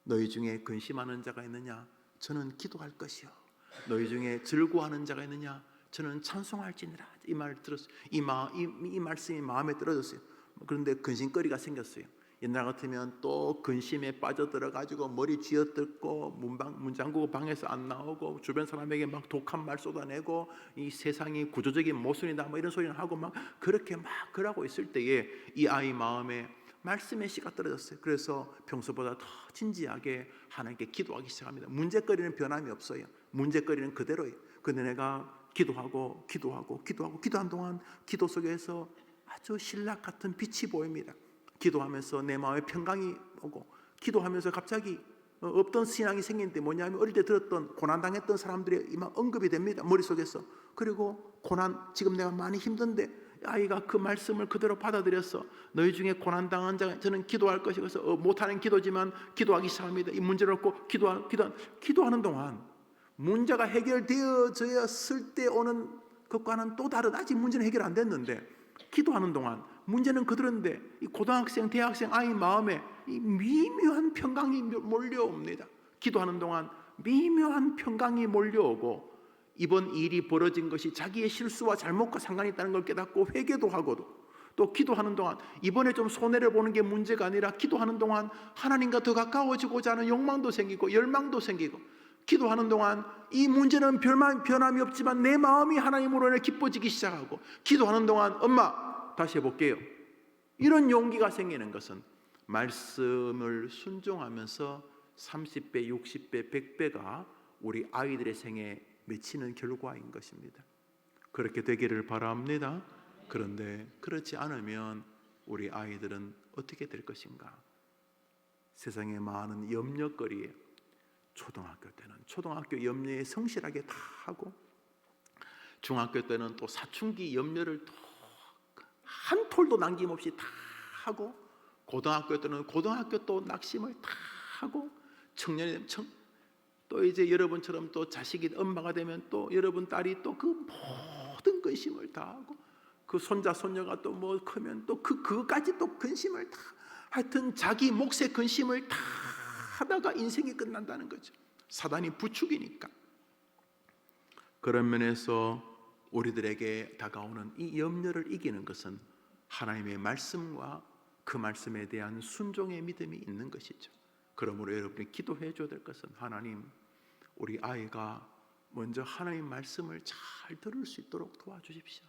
너희 중에 근심하는 자가 있느냐? 저는 기도할 것이요. 너희 중에 즐거워하는 자가 있느냐? 저는 찬송할지니라. 이 말 들었어요. 이 말씀이 마음에 떨어졌어요. 그런데 근심거리가 생겼어요. 옛날 같으면 또 근심에 빠져들어가지고 머리 쥐어뜯고 문 잠그고 방에서 안 나오고 주변 사람에게 막 독한 말 쏟아내고 이 세상이 구조적인 모순이다 뭐 이런 소리를 하고 막 그렇게 막 그러고 있을 때에 이 아이 마음에 말씀의 씨가 떨어졌어요. 그래서 평소보다 더 진지하게 하나님께 기도하기 시작합니다. 문제거리는 변함이 없어요. 문제거리는 그대로예요. 근데 내가 기도한 동안 기도 속에서 아주 신락 같은 빛이 보입니다. 기도하면서 내 마음에 평강이 오고, 기도하면서 갑자기 없던 신앙이 생기는데 뭐냐면 어릴 때 들었던 고난당했던 사람들이 막 언급이 됩니다. 머릿속에서. 그리고 지금 내가 많이 힘든데 아이가 그 말씀을 그대로 받아들여서 너희 중에 고난당한 자가 저는 기도할 것이 그래서 못하는 기도지만 기도하기 시작합니다. 이 문제를 놓고 기도하는 동안 문제가 해결되어졌을 때 오는 것과는 또 다른, 아직 문제는 해결 안 됐는데 기도하는 동안 문제는 그대로인데 이 고등학생, 대학생 아이 마음에 이 미묘한 평강이 몰려옵니다. 기도하는 동안 미묘한 평강이 몰려오고 이번 일이 벌어진 것이 자기의 실수와 잘못과 상관이 있다는 걸 깨닫고 회개도 하고도 또 기도하는 동안 이번에 좀 손해를 보는 게 문제가 아니라 기도하는 동안 하나님과 더 가까워지고자 하는 욕망도 생기고 열망도 생기고 기도하는 동안 이 문제는 변함이 없지만 내 마음이 하나님으로 인해 기뻐지기 시작하고 기도하는 동안 엄마 다시 해볼게요. 이런 용기가 생기는 것은 말씀을 순종하면서 30배, 60배, 100배가 우리 아이들의 생에 맺히는 결과인 것입니다. 그렇게 되기를 바랍니다. 그런데 그렇지 않으면 우리 아이들은 어떻게 될 것인가? 세상에 많은 염려거리에 초등학교 때는 초등학교 염려에 성실하게 다 하고, 중학교 때는 또 사춘기 염려를 또 한 톨도 남김없이 다 하고, 고등학교 때는 고등학교 또 낙심을 다 하고, 청년이 되면 또 이제 여러분처럼 또 자식이 엄마가 되면 또 여러분 딸이 또 그 모든 근심을 다 하고, 그 손자 손녀가 또 뭐 크면 또 그거까지 또 근심을 다, 하여튼 자기 몫의 근심을 다 하다가 인생이 끝난다는 거죠. 사단이 부추기니까. 그런 면에서 우리들에게 다가오는 이 염려를 이기는 것은 하나님의 말씀과 그 말씀에 대한 순종의 믿음이 있는 것이죠. 그러므로 여러분이 기도해 줘야 될 것은, 하나님, 우리 아이가 먼저 하나님 말씀을 잘 들을 수 있도록 도와주십시오.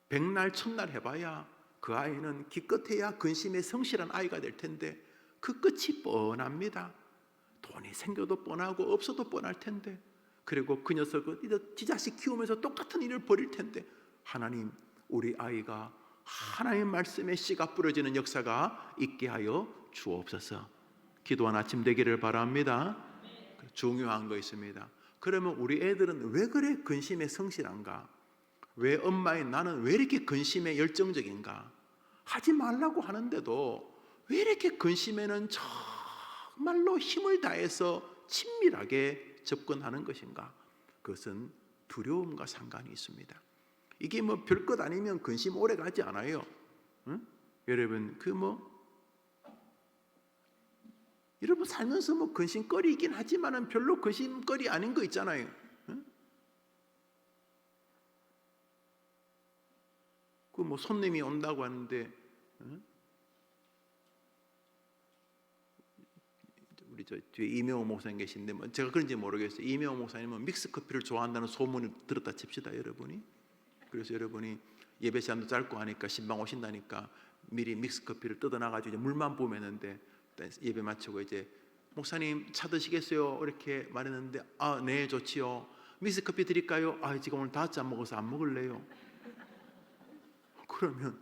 백날 천날 해봐야 그 아이는 기껏해야 근심에 성실한 아이가 될 텐데 그 끝이 뻔합니다. 돈이 생겨도 뻔하고 없어도 뻔할 텐데, 그리고 그 녀석은 지 자식 키우면서 똑같은 일을 벌일 텐데, 하나님, 우리 아이가 하나님 말씀에 씨가 뿌려지는 역사가 있게 하여 주옵소서. 기도한 아침 되기를 바랍니다. 중요한 거 있습니다. 그러면 우리 애들은 왜 그래 근심에 성실한가? 왜 엄마인 나는 왜 이렇게 근심에 열정적인가? 하지 말라고 하는데도 왜 이렇게 근심에는 정말로 힘을 다해서 친밀하게 접근하는 것인가? 그것은 두려움과 상관이 있습니다. 이게 뭐 별것 아니면 근심 오래 가지 않아요. 응? 여러분 여러분 살면서 뭐 근심거리이긴 하지만은 별로 근심거리 아닌 거 있잖아요. 응? 그 뭐 손님이 온다고 하는데, 응? 우리 저 뒤에 이명호 목사님 계신데, 뭐 제가 그런지 모르겠어요. 이명호 목사님은 믹스 커피를 좋아한다는 소문을 들었다 칩시다, 여러분이. 그래서 여러분이 예배 시간도 짧고 하니까 신방 오신다니까 미리 믹스 커피를 뜯어놔가지고 이제 물만 부으면는데, 예배 마치고 이제 목사님 차 드시겠어요? 이렇게 말했는데, 아, 네, 좋지요. 믹스 커피 드릴까요? 아, 지금 오늘 5잔 먹어서 안 먹을래요. 그러면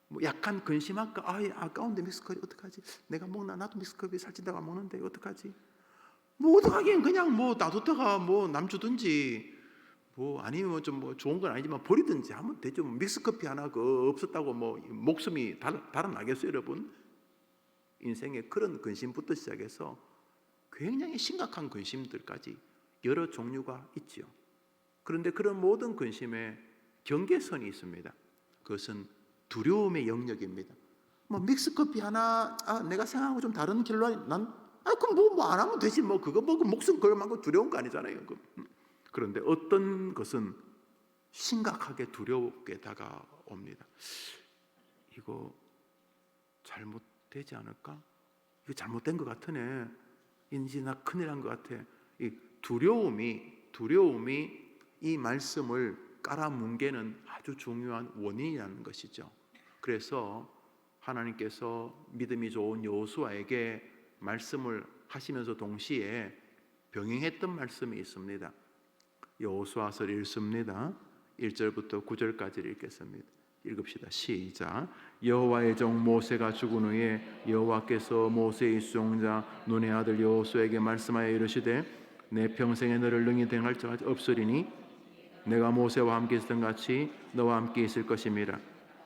뭐 약간 근심할까? 아, 아까운데 믹스커피 어떡하지? 내가 먹나? 나도 믹스커피 살찐다고 안 먹는데 어떡하지? 뭐 어떡하긴, 그냥 뭐 놔뒀다가 뭐 남 주든지, 뭐 아니면 좀 뭐 좋은 건 아니지만 버리든지 하면 되죠. 뭐 믹스커피 하나 그 없었다고 뭐 목숨이 달아나겠어요, 여러분? 인생에 그런 근심부터 시작해서 굉장히 심각한 근심들까지 여러 종류가 있지요. 그런데 그런 모든 근심에 경계선이 있습니다. 그것은 두려움의 영역입니다. 뭐 믹스커피 하나, 내가 생각하고 좀 다른 길로 그럼 뭐 안 하면 되지, 뭐 그거 뭐 목숨 걸만고 두려운 거 아니잖아요. 그런데 어떤 것은 심각하게 두렵게 다가옵니다. 이거 잘못되지 않을까? 이거 잘못된 것 같으네. 인지 나 큰일 난 것 같아. 이 두려움이 이 말씀을 깔아뭉개는 아주 중요한 원인이라는 것이죠. 그래서 하나님께서 믿음이 좋은 여호수아에게 말씀을 하시면서 동시에 병행했던 말씀이 있습니다. 여호수아서를 읽습니다. 1절부터 9절까지를 읽겠습니다. 읽읍시다. 시작. 여호와의 종 모세가 죽은 후에 여호와께서 모세의 수종자 눈의 아들 여호수아에게 말씀하여 이르시되 내 평생에 너를 능히 대할 자가 없으리니 내가 모세와 함께 있었던 같이 너와 함께 있을 것임이라.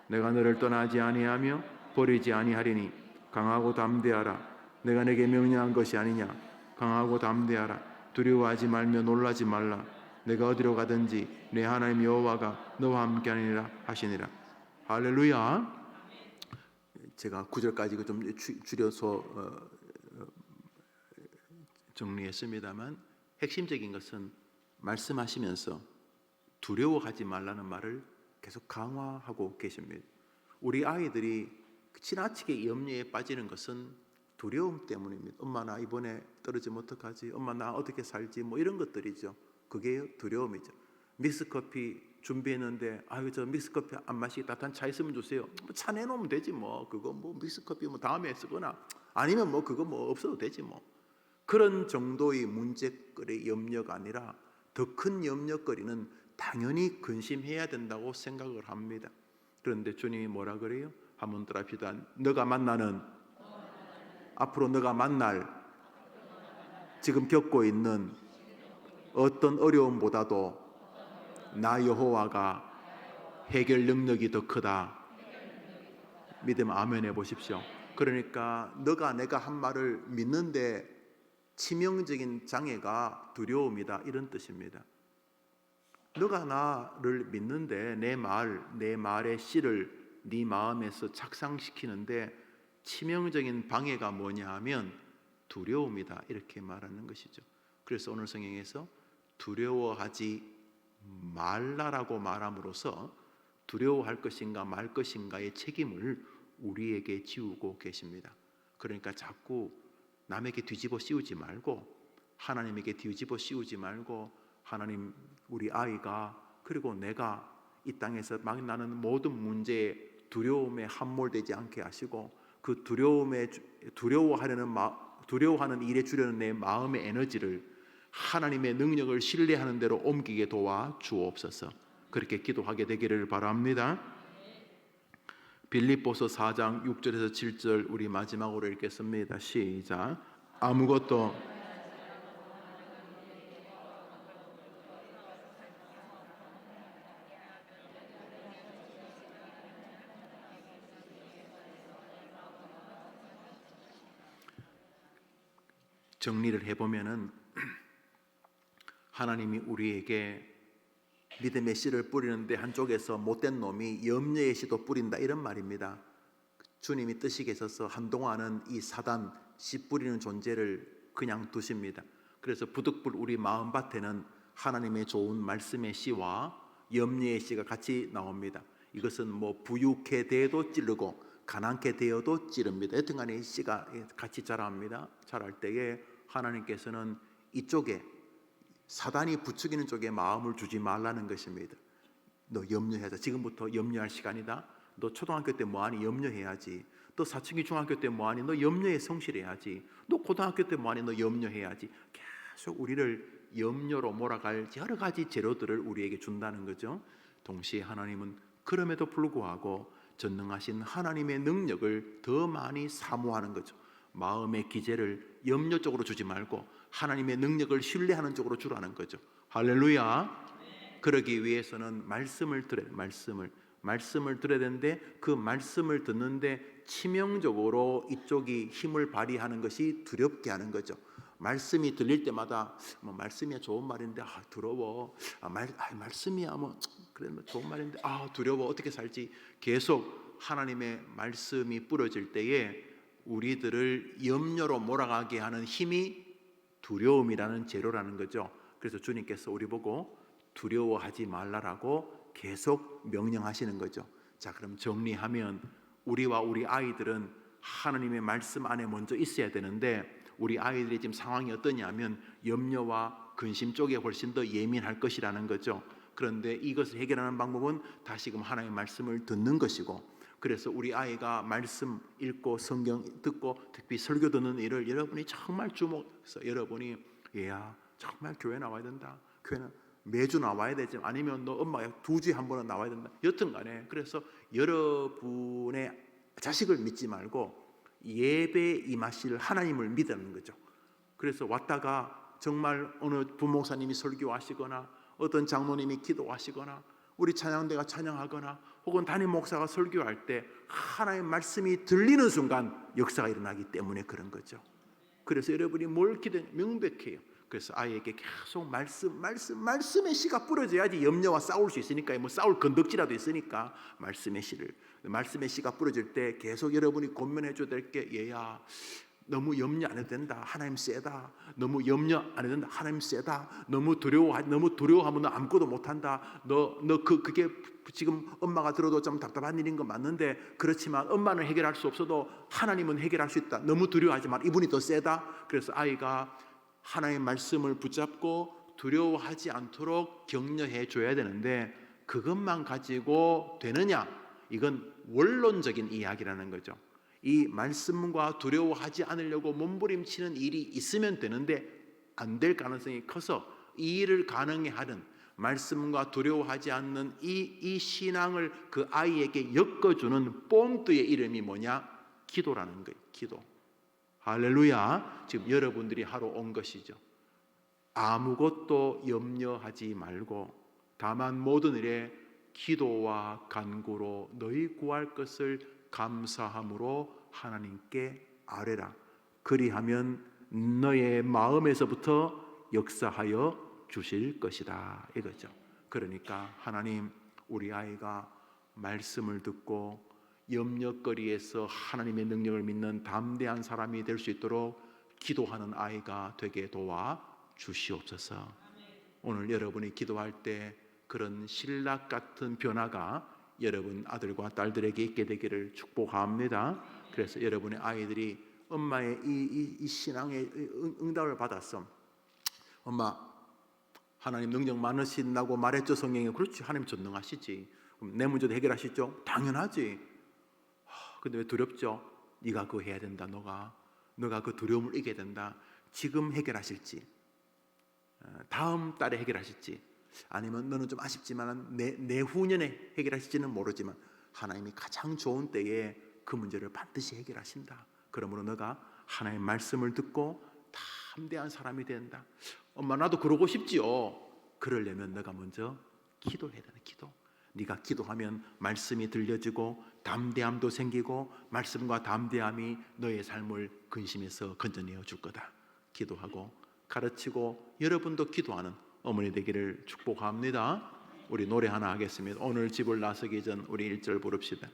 내가 너를 떠나지 아니하며 버리지 아니하리니 강하고 담대하라. 내가 내게 명령한 것이 아니냐. 강하고 담대하라. 두려워하지 말며 놀라지 말라. 내가 어디로 가든지 내 하나님 여호와가 너와 함께 하니라 하시니라. 할렐루야. 제가 9절까지 좀 줄여서 정리했습니다만, 핵심적인 것은 말씀하시면서 두려워하지 말라는 말을 계속 강화하고 계십니다. 우리 아이들이 지나치게 염려에 빠지는 것은 두려움 때문입니다. 엄마 나 이번에 떨어지면 어떡하지? 엄마 나 어떻게 살지? 뭐 이런 것들이죠. 그게 두려움이죠. 믹스커피 준비했는데 아유 저 믹스커피 안 마시게 따뜻한 차 있으면 주세요. 뭐 차 내놓으면 되지 뭐. 그거 뭐 믹스커피 뭐 다음에 쓰거나 아니면 뭐 그거 뭐 없어도 되지 뭐. 그런 정도의 문제거리 염려가 아니라 더 큰 염려거리는 당연히 근심해야 된다고 생각을 합니다. 그런데 주님이 뭐라 그래요? 한번 따라합시다. 너가 만나는 앞으로 너가 만날 지금 겪고 있는 어떤 어려움보다도 나 여호와가 해결 능력이 더 크다. 믿으면 아멘 해보십시오. 그러니까 너가 내가 한 말을 믿는데 치명적인 장애가 두려움이다 이런 뜻입니다. 너가 나를 믿는데 내 말의 씨를 네 마음에서 착상시키는데 치명적인 방해가 뭐냐 하면 두려움이다 이렇게 말하는 것이죠. 그래서 오늘 성경에서 두려워하지 말라라고 말함으로써 두려워할 것인가 말 것인가의 책임을 우리에게 지우고 계십니다. 그러니까 자꾸 남에게 뒤집어 씌우지 말고 하나님에게 뒤집어 씌우지 말고 하나님 우리 아이가 그리고 내가 이 땅에서 막 나는 모든 문제에 두려움에 함몰되지 않게 하시고 그 두려워하는 일에 주려는 내 마음의 에너지를 하나님의 능력을 신뢰하는 대로 옮기게 도와 주옵소서. 그렇게 기도하게 되기를 바랍니다. 빌립보서 4장 6절에서 7절 우리 마지막으로 읽겠습니다. 시작. 아무것도 정리를 해보면은 하나님이 우리에게 믿음의 씨를 뿌리는데 한쪽에서 못된 놈이 염려의 씨도 뿌린다 이런 말입니다. 주님이 뜻이 계셔서 한동안은 이 사단 씨 뿌리는 존재를 그냥 두십니다. 그래서 부득불 우리 마음밭에는 하나님의 좋은 말씀의 씨와 염려의 씨가 같이 나옵니다. 이것은 뭐 부유케 되어도 찌르고 가난케 되어도 찌릅니다. 여튼간에 씨가 같이 자랍니다. 자랄 때에 하나님께서는 이쪽에 사단이 부추기는 쪽에 마음을 주지 말라는 것입니다. 너 염려해야지. 지금부터 염려할 시간이다. 너 초등학교 때 뭐하니? 염려해야지. 너 사춘기 중학교 때 뭐하니? 너 염려에 성실해야지. 너 고등학교 때 뭐하니? 너 염려해야지. 계속 우리를 염려로 몰아갈 여러 가지 재료들을 우리에게 준다는 거죠. 동시에 하나님은 그럼에도 불구하고 전능하신 하나님의 능력을 더 많이 사모하는 거죠. 마음의 기제를 염려 쪽으로 주지 말고 하나님의 능력을 신뢰하는 쪽으로 주라는 거죠. 할렐루야. 그러기 위해서는 말씀을 들어야 되는데 그 말씀을 듣는데 치명적으로 이쪽이 힘을 발휘하는 것이 두렵게 하는 거죠. 말씀이 들릴 때마다 뭐 말씀이야 좋은 말인데 두려워. 말씀이야 뭐 그래 뭐 좋은 말인데 두려워. 어떻게 살지? 계속 하나님의 말씀이 뿌려질 때에 우리들을 염려로 몰아가게 하는 힘이 두려움이라는 재료라는 거죠. 그래서 주님께서 우리 보고 두려워하지 말라라고 계속 명령하시는 거죠. 자, 그럼 정리하면 우리와 우리 아이들은 하나님의 말씀 안에 먼저 있어야 되는데 우리 아이들이 지금 상황이 어떠냐면 염려와 근심 쪽에 훨씬 더 예민할 것이라는 거죠. 그런데 이것을 해결하는 방법은 다시금 하나님의 말씀을 듣는 것이고 그래서 우리 아이가 말씀 읽고 성경 듣고 특히 설교 듣는 일을 여러분이 정말 주목해서 여러분이 얘야 정말 교회 나와야 된다. 교회는 매주 나와야 되지 아니면 너 엄마가 2주에 한 번은 나와야 된다. 여튼간에 그래서 여러분의 자식을 믿지 말고 예배에 임하실 하나님을 믿는 거죠. 그래서 왔다가 정말 어느 부목사님이 설교하시거나 어떤 장로님이 기도하시거나 우리 찬양대가 찬양하거나 혹은 담임 목사가 설교할 때 하나님의 말씀이 들리는 순간 역사가 일어나기 때문에 그런 거죠. 그래서 여러분이 뭘 기도해 명백해요. 그래서 아이에게 계속 말씀의 씨가 뿌려져야지 염려와 싸울 수 있으니까 뭐 싸울 건덕지라도 있으니까 말씀의 씨가 뿌려질 때 계속 여러분이 권면해 줘야 될 게 얘야 너무 염려 안 해도 된다. 하나님 세다. 너무 염려 안 해도 된다. 하나님 세다. 너무 두려워하면 너 아무것도 못한다. 그게 지금 엄마가 들어도 좀 답답한 일인 건 맞는데 그렇지만 엄마는 해결할 수 없어도 하나님은 해결할 수 있다. 너무 두려워하지 마. 이분이 더 세다. 그래서 아이가 하나님의 말씀을 붙잡고 두려워하지 않도록 격려해 줘야 되는데 그것만 가지고 되느냐? 이건 원론적인 이야기라는 거죠. 이 말씀과 두려워하지 않으려고 몸부림치는 일이 있으면 되는데 안 될 가능성이 커서 이 일을 가능해 하는 말씀과 두려워하지 않는 이 신앙을 그 아이에게 엮어주는 본드의 이름이 뭐냐? 기도라는 거예요. 기도. 할렐루야. 지금 여러분들이 하러 온 것이죠. 아무것도 염려하지 말고 다만 모든 일에 기도와 간구로 너희 구할 것을 감사함으로 하나님께 아뢰라. 그리하면 너의 마음에서부터 역사하여 주실 것이다, 이거죠. 그러니까 하나님, 우리 아이가 말씀을 듣고 염려거리에서 하나님의 능력을 믿는 담대한 사람이 될 수 있도록 기도하는 아이가 되게 도와 주시옵소서. 오늘 여러분이 기도할 때 그런 신락 같은 변화가 여러분 아들과 딸들에게 있게 되기를 축복합니다. 그래서 여러분의 아이들이 엄마의 이 신앙의 응답을 받았어. 엄마, 하나님 능력 많으신다고 말했죠, 성경에. 그렇지, 하나님 전능하시지. 그럼 내 문제도 해결하시죠? 당연하지. 근데 왜 두렵죠? 네가 그거 해야 된다. 너가 그 두려움을 이겨야 된다. 지금 해결하실지, 다음 달에 해결하실지, 아니면 너는 좀 아쉽지만 내후년에 해결하실지는 모르지만 하나님이 가장 좋은 때에 그 문제를 반드시 해결하신다. 그러므로 너가 하나님의 말씀을 듣고 담대한 사람이 된다. 엄마, 나도 그러고 싶지요. 그러려면 너가 먼저 기도해야 되는 기도. 네가 기도하면 말씀이 들려지고 담대함도 생기고 말씀과 담대함이 너의 삶을 근심에서 건져내어 줄 거다. 기도하고 가르치고 여러분도 기도하는 어머니 되기를 축복합니다. 우리 노래 하나 하겠습니다. 오늘 집을 나서기 전 우리 1절 부릅시다.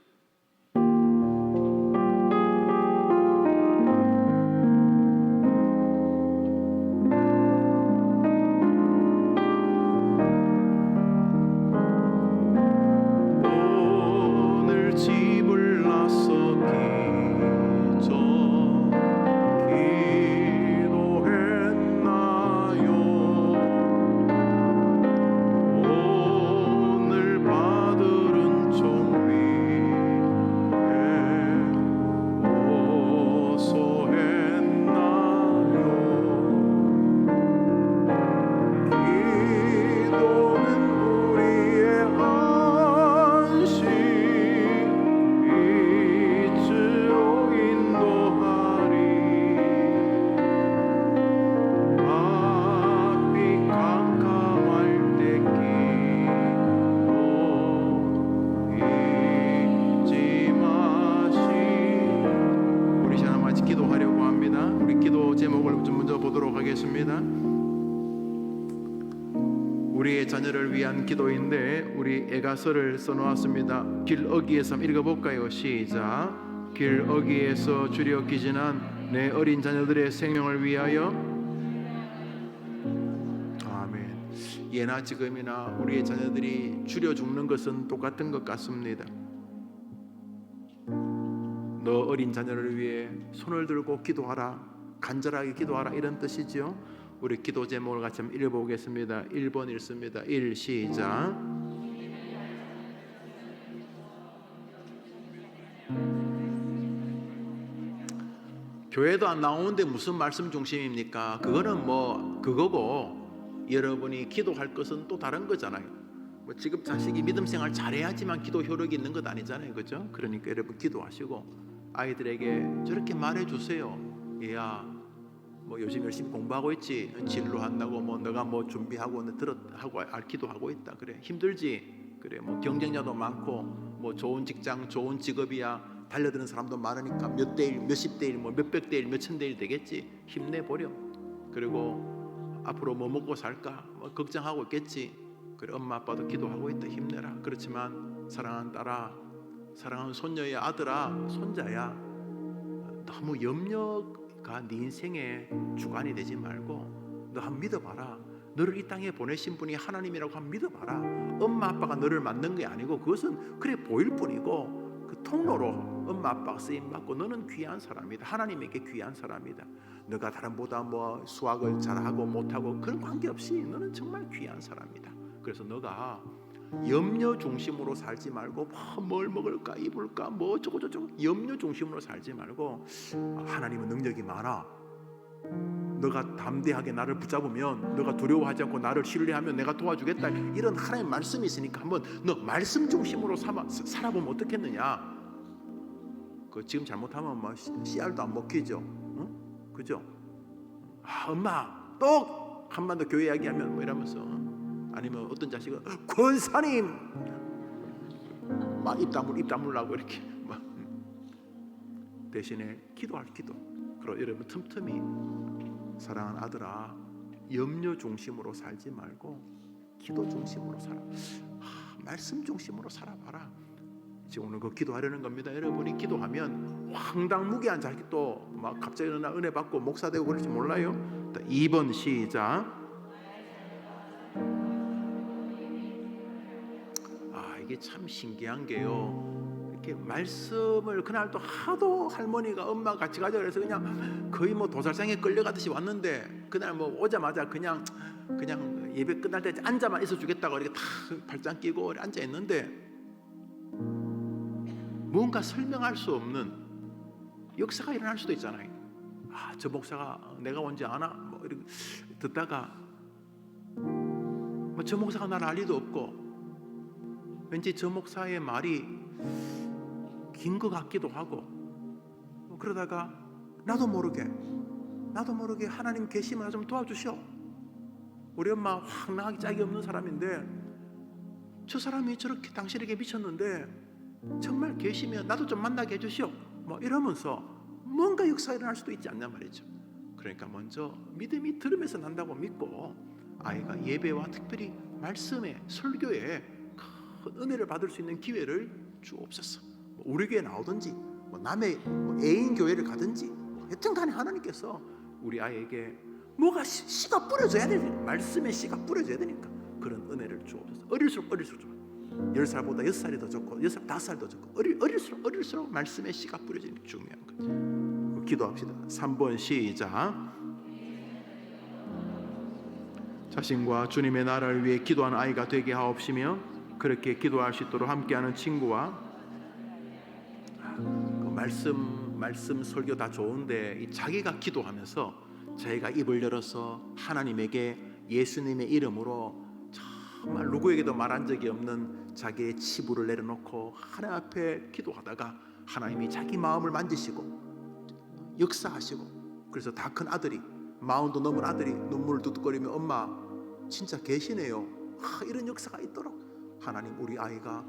우리의 자녀를 위한 기도인데 우리 애가서를 써놓았습니다. 길어기에서 읽어볼까요? 시작. 길어기에서 주려 기진한 내 어린 자녀들의 생명을 위하여. 아멘. 예나 지금이나 우리의 자녀들이 주려 죽는 것은 똑같은 것 같습니다. 너 어린 자녀를 위해 손을 들고 기도하라, 간절하게 기도하라, 이런 뜻이죠. 우리 기도 제목을 같이 한번 읽어보겠습니다. 1번 읽습니다. 1 시작. 교회도 안 나오는데 무슨 말씀 중심입니까? 그거는 뭐 그거고, 여러분이 기도할 것은 또 다른 거잖아요. 뭐 지금 자식이 믿음 생활 잘해야지만 기도 효력이 있는 것 아니잖아요, 그죠? 그러니까 여러분 기도하시고 아이들에게 저렇게 말해주세요. 얘야, 뭐 요즘 열심히 공부하고 있지, 진로한다고 뭐 너가 뭐 준비하고 하고 기도하고 있다. 그래, 힘들지? 그래, 뭐 경쟁자도 많고 뭐 좋은 직장, 좋은 직업이야 달려드는 사람도 많으니까 몇 대 1, 몇십 대 1, 뭐 몇백 대 1, 몇천 대 1 되겠지. 힘내보렴. 그리고 앞으로 뭐 먹고 살까 뭐 걱정하고 있겠지. 그래, 엄마 아빠도 기도하고 있다. 힘내라. 그렇지만 사랑하는 딸아, 사랑하는 손녀야, 아들아, 손자야, 너무 염려가 네 인생의 주관이 되지 말고 너 한번 믿어봐라. 너를 이 땅에 보내신 분이 하나님이라고 한번 믿어봐라. 엄마 아빠가 너를 만든 게 아니고 그것은 그래 보일 뿐이고 그 통로로 엄마 아빠가 쓰임받고 너는 귀한 사람이다. 하나님에게 귀한 사람이다. 너가 다른보다 뭐 수학을 잘하고 못하고 그런 관계없이 너는 정말 귀한 사람이다. 그래서 너가 염려 중심으로 살지 말고 뭘 먹을까 입을까 뭐 어쩌고저쩌고 염려 중심으로 살지 말고 하나님은 능력이 많아. 너가 담대하게 나를 붙잡으면, 너가 두려워하지 않고 나를 신뢰하면 내가 도와주겠다. 이런 하나님의 말씀이 있으니까 한번 너 말씀 중심으로 살아보면 어떻겠느냐. 그 지금 잘못하면 뭐 씨알도 안 먹히죠. 응? 그죠? 엄마 또 한 번 더 교회 이야기하면 뭐 이러면서, 아니면 어떤 자식은 권사님 막 입 다물라고 이렇게 막. 대신에 기도. 그리고 여러분 틈틈이 사랑하는 아들아, 염려 중심으로 살지 말고 기도 중심으로 살아. 말씀 중심으로 살아봐라. 지금 오늘 그 기도하려는 겁니다. 여러분이 기도하면 황당무계한 자식도 막 갑자기 일어나 은혜 받고 목사 되고 그럴지 몰라요. 2번 시작. 이게 참 신기한 게요, 이렇게 말씀을 그날도 하도 할머니가 엄마 같이 가자 그래서 그냥 거의 뭐 도살장에 끌려가듯이 왔는데, 그날 뭐 오자마자 그냥 예배 끝날 때 앉아만 있어 주겠다고 이렇게 다 발장 끼고 앉아 있는데, 뭔가 설명할 수 없는 역사가 일어날 수도 있잖아요. 저 목사가 내가 뭔지 아나? 뭐 이렇게 듣다가 뭐 저 목사가 나를 알 리도 없고, 왠지 저 목사의 말이 긴 것 같기도 하고, 그러다가 나도 모르게 하나님 계시면 좀 도와주시오. 우리 엄마 황당하게 짝이 없는 사람인데 저 사람이 저렇게 당신에게 미쳤는데 정말 계시면 나도 좀 만나게 해주시오. 뭐 이러면서 뭔가 역사가 일어날 수도 있지 않냐 말이죠. 그러니까 먼저 믿음이 들으면서 난다고 믿고, 아이가 예배와 특별히 말씀에 설교에 큰 은혜를 받을 수 있는 기회를 주옵소서. 우리 교회 나오든지 남의 애인 교회를 가든지 여튼 간에 하나님께서 우리 아이에게 뭐가 씨가 뿌려져야 돼. 말씀에 씨가 뿌려져야 되니까 그런 은혜를 주옵소서. 어릴수록 좋아. 10살보다 6살이 더 좋고 6살 5살 더 좋고 어릴수록 말씀에 씨가 뿌려지는 게 중요한 거죠. 기도합시다. 3번 시작. 자신과 주님의 나라를 위해 기도하는 아이가 되게 하옵시며, 그렇게 기도할 수 있도록 함께하는 친구와 그 말씀 설교 다 좋은데 자기가 기도하면서 자기가 입을 열어서 하나님에게 예수님의 이름으로 정말 누구에게도 말한 적이 없는 자기의 치부를 내려놓고 하나님 앞에 기도하다가 하나님이 자기 마음을 만지시고 역사하시고, 그래서 다 큰 아들이 40도 넘은 아들이 눈물을 뚝뚝거리며 엄마 진짜 계시네요. 이런 역사가 있도록 하나님 우리 아이가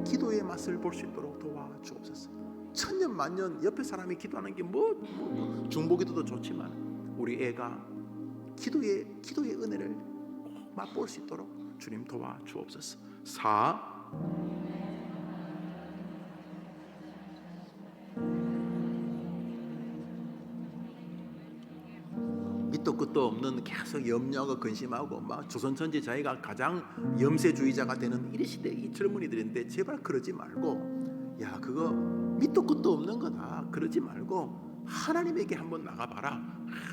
기도의 맛을 볼 수 있도록 도와주옵소서. 천년 만년 옆에 사람이 기도하는 게 뭐 중보기도도 좋지만 우리 애가 기도의 은혜를 꼭 맛볼 수 있도록 주님 도와주옵소서. 4. 밑도 끝도 없는 계속 염려하고 근심하고 막 조선천지 자기가 가장 염세주의자가 되는 이 시대 이 젊은이들인데, 제발 그러지 말고, 야 그거 밑도 끝도 없는 거다. 그러지 말고 하나님에게 한번 나가봐라.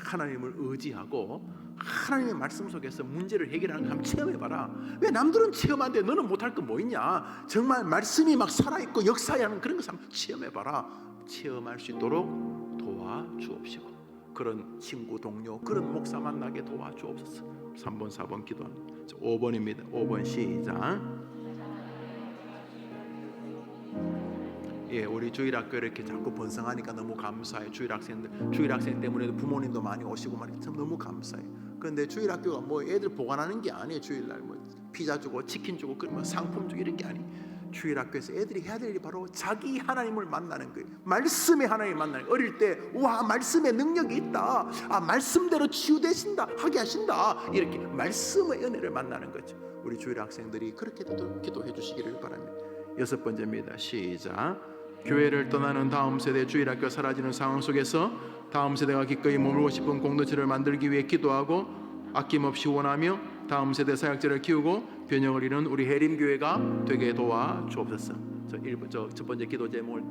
하나님을 의지하고 하나님의 말씀 속에서 문제를 해결하는 거 한번 체험해봐라. 왜 남들은 체험하는데 너는 못할 거 뭐 있냐. 정말 말씀이 막 살아있고 역사하는 그런 것을 한번 체험해봐라. 체험할 수 있도록 도와주옵시고, 그런 친구 동료 그런 목사 만나게 도와주옵소서. 3번 4번 기도합니다. 5번입니다 5번 시작. 우리 주일학교 이렇게 자꾸 번성하니까 너무 감사해요. 주일학생 때문에 부모님도 많이 오시고 말이죠. 참 너무 감사해요. 그런데 주일학교가 뭐 애들 보관하는 게 아니에요. 주일날 뭐 피자 주고 치킨 주고 그런 뭐 상품 주고 이런 게 아니에요. 주일학교에서 애들이 해야 될 일이 바로 자기 하나님을 만나는 거예요. 말씀의 하나님을 만나는 거예요. 어릴 때 와 말씀의 능력이 있다. 말씀대로 치유되신다. 하게 하신다. 이렇게 말씀의 은혜를 만나는 거죠. 우리 주일학생들이 그렇게 기도해 주시기를 바랍니다. 6번째입니다. 시작. 교회를 떠나는 다음 세대 주일학교 사라지는 상황 속에서 다음 세대가 기꺼이 머물고 싶은 공동체를 만들기 위해 기도하고 아낌없이 원하며 다음 세대 사역자를 키우고 변형을 이룬 우리 해림교회가 되게 도와주옵소서. 첫 번째 기도 제목을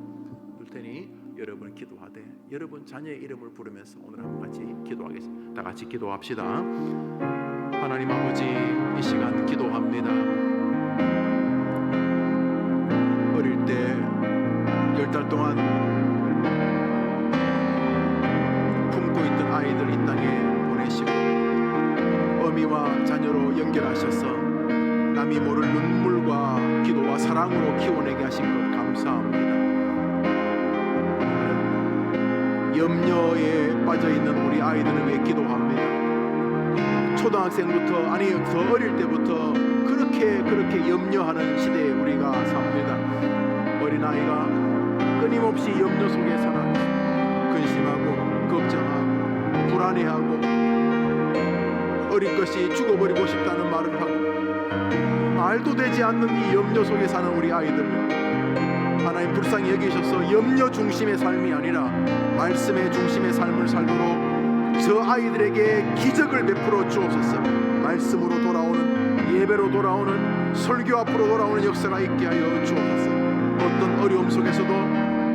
둘 테니 여러분 기도하되 여러분 자녀의 이름을 부르면서 오늘 한번 같이 기도하겠습니다. 다 같이 기도합시다. 하나님 아버지, 이 시간 기도합니다. 어릴 때 10달 동안 품고 있던 아이들 이 땅에 보내시고 어미와 자녀로 연결하셔서 남이 모를 눈물과 기도와 사랑으로 키워내게 하신 것 감사합니다. 염려에 빠져있는 우리 아이들을 위해 기도합니다. 초등학생부터 아니 더 어릴 때부터 그렇게 염려하는 시대에 우리가 삽니다. 어린아이가 끊임없이 염려 속에 살아 근심하고 걱정하고 불안해하고 어린 것이 죽어버리고 싶다는 말을 하고 말도 되지 않는 이 염려 속에 사는 우리 아이들을 하나님 불쌍히 여기셔서 염려 중심의 삶이 아니라 말씀의 중심의 삶을 살도록 저 아이들에게 기적을 베풀어 주옵소서. 말씀으로 돌아오는, 예배로 돌아오는, 설교 앞으로 돌아오는 역사가 있게 하여 주옵소서. 어떤 어려움 속에서도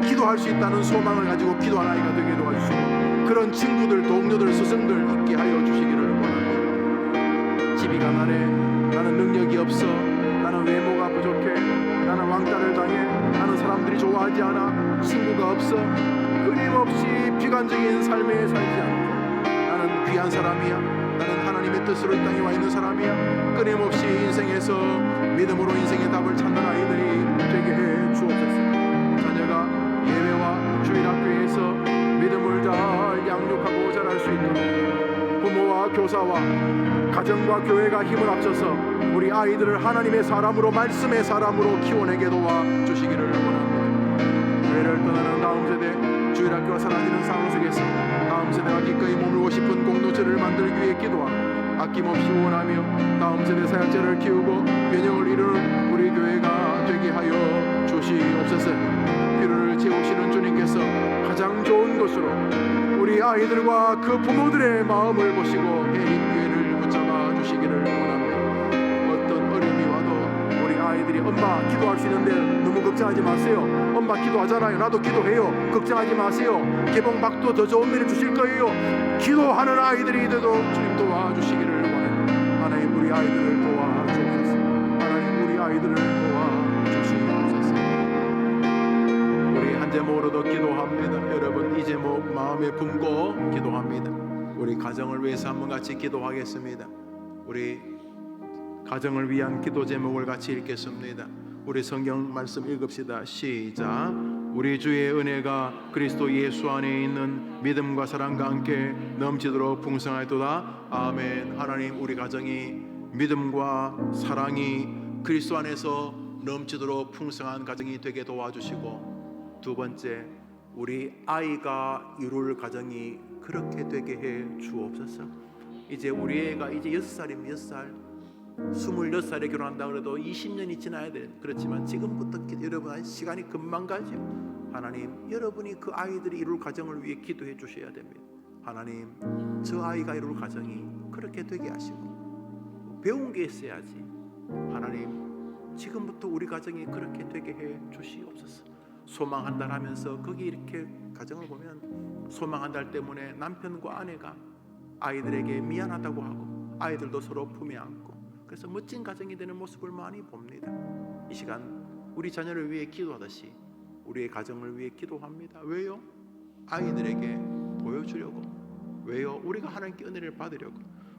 기도할 수 있다는 소망을 가지고 기도하는 아이가 되게 도와주시고 그런 친구들, 동료들, 스승들 있게 하여 주시기를 원합니다. 집이 가난해, 나는 능력이 없어, 나는 외모가 부족해, 나는 왕따를 당해, 나는 사람들이 좋아하지 않아, 친구가 없어, 끊임없이 비관적인 삶에 살지 않고 나는 귀한 사람이야, 나는 하나님의 뜻으로 이 땅에 와 있는 사람이야, 끊임없이 인생에서 믿음으로 인생의 답을 찾는 아이들이 되게 해 주옵소서. 자녀가 예배와 주일학교에서 믿음을 잘 양육하고 자랄 수 있도록 부모와 교사와 가정과 교회가 힘을 합쳐서 우리 아이들을 하나님의 사람으로, 말씀의 사람으로 키워내게 도와주시기를 원합니다. 교회를 떠나는 다음 세대, 주일학교가 사라지는 상황 속에서 다음 세대가 기꺼이 머물고 싶은 공동체를 만들기 위해 기도하고 아낌없이 원하며 다음 세대 사역자를 키우고 변형을 이루는 우리 교회가 되게 하여 주시옵소서. 필요를 채우시는 주님께서 가장 좋은 것으로 우리 아이들과 그 부모들의 마음을 보시고 해인교회를 붙잡아 주시기를 원합니다. 어떤 어려움이 와도 우리 아이들이 엄마 기도할 수 있는데 너무 걱정하지 마세요. 엄마 기도하잖아요. 나도 기도해요. 걱정하지 마세요. 개봉박도 더 좋은 일을 주실 거예요. 기도하는 아이들이 되도록 주님 도와주시기를 원합니다. 하나님 우리 아이들을 도와주옵소서. 하나님 우리 아이들을 도와주시옵소서. 우리 한 제목으로도 기도합니다. 여러분 이 제목 마음에 품고 기도합니다. 우리 가정을 위해서 한번 같이 기도하겠습니다. 우리 가정을 위한 기도 제목을 같이 읽겠습니다. 우리 성경 말씀 읽읍시다. 시작. 우리 주의 은혜가 그리스도 예수 안에 있는 믿음과 사랑과 함께 넘치도록 풍성하도다. 아멘. 하나님 우리 가정이 믿음과 사랑이 그리스도 안에서 넘치도록 풍성한 가정이 되게 도와주시고, 두 번째 우리 아이가 이룰 가정이 그렇게 되게 해 주옵소서. 이제 우리 애가 이제 6살이면 6살 26살에 결혼한다 그래도 20년이 지나야 돼. 그렇지만 지금부터 여러분 시간이 금방 가죠. 하나님 여러분이 그 아이들이 이룰 가정을 위해 기도해 주셔야 됩니다. 하나님 저 아이가 이룰 가정이 그렇게 되게 하시고 배운 게 있어야지. 하나님 지금부터 우리 가정이 그렇게 되게 해 주시옵소서. 소망 한 달 하면서 거기 이렇게 가정을 보면 소망 한 달 때문에 남편과 아내가 아이들에게 미안하다고 하고 아이들도 서로 품에 안고 그래서 멋진 가정이 되는 모습을 많이 봅니다. 이 시간 우리 자녀를 위해 기도하듯이 우리의 가정을 위해 기도합니다. 왜요? 아이들에게 보여주려고. 왜요? 우리가 하나님께 은혜를 받으려고.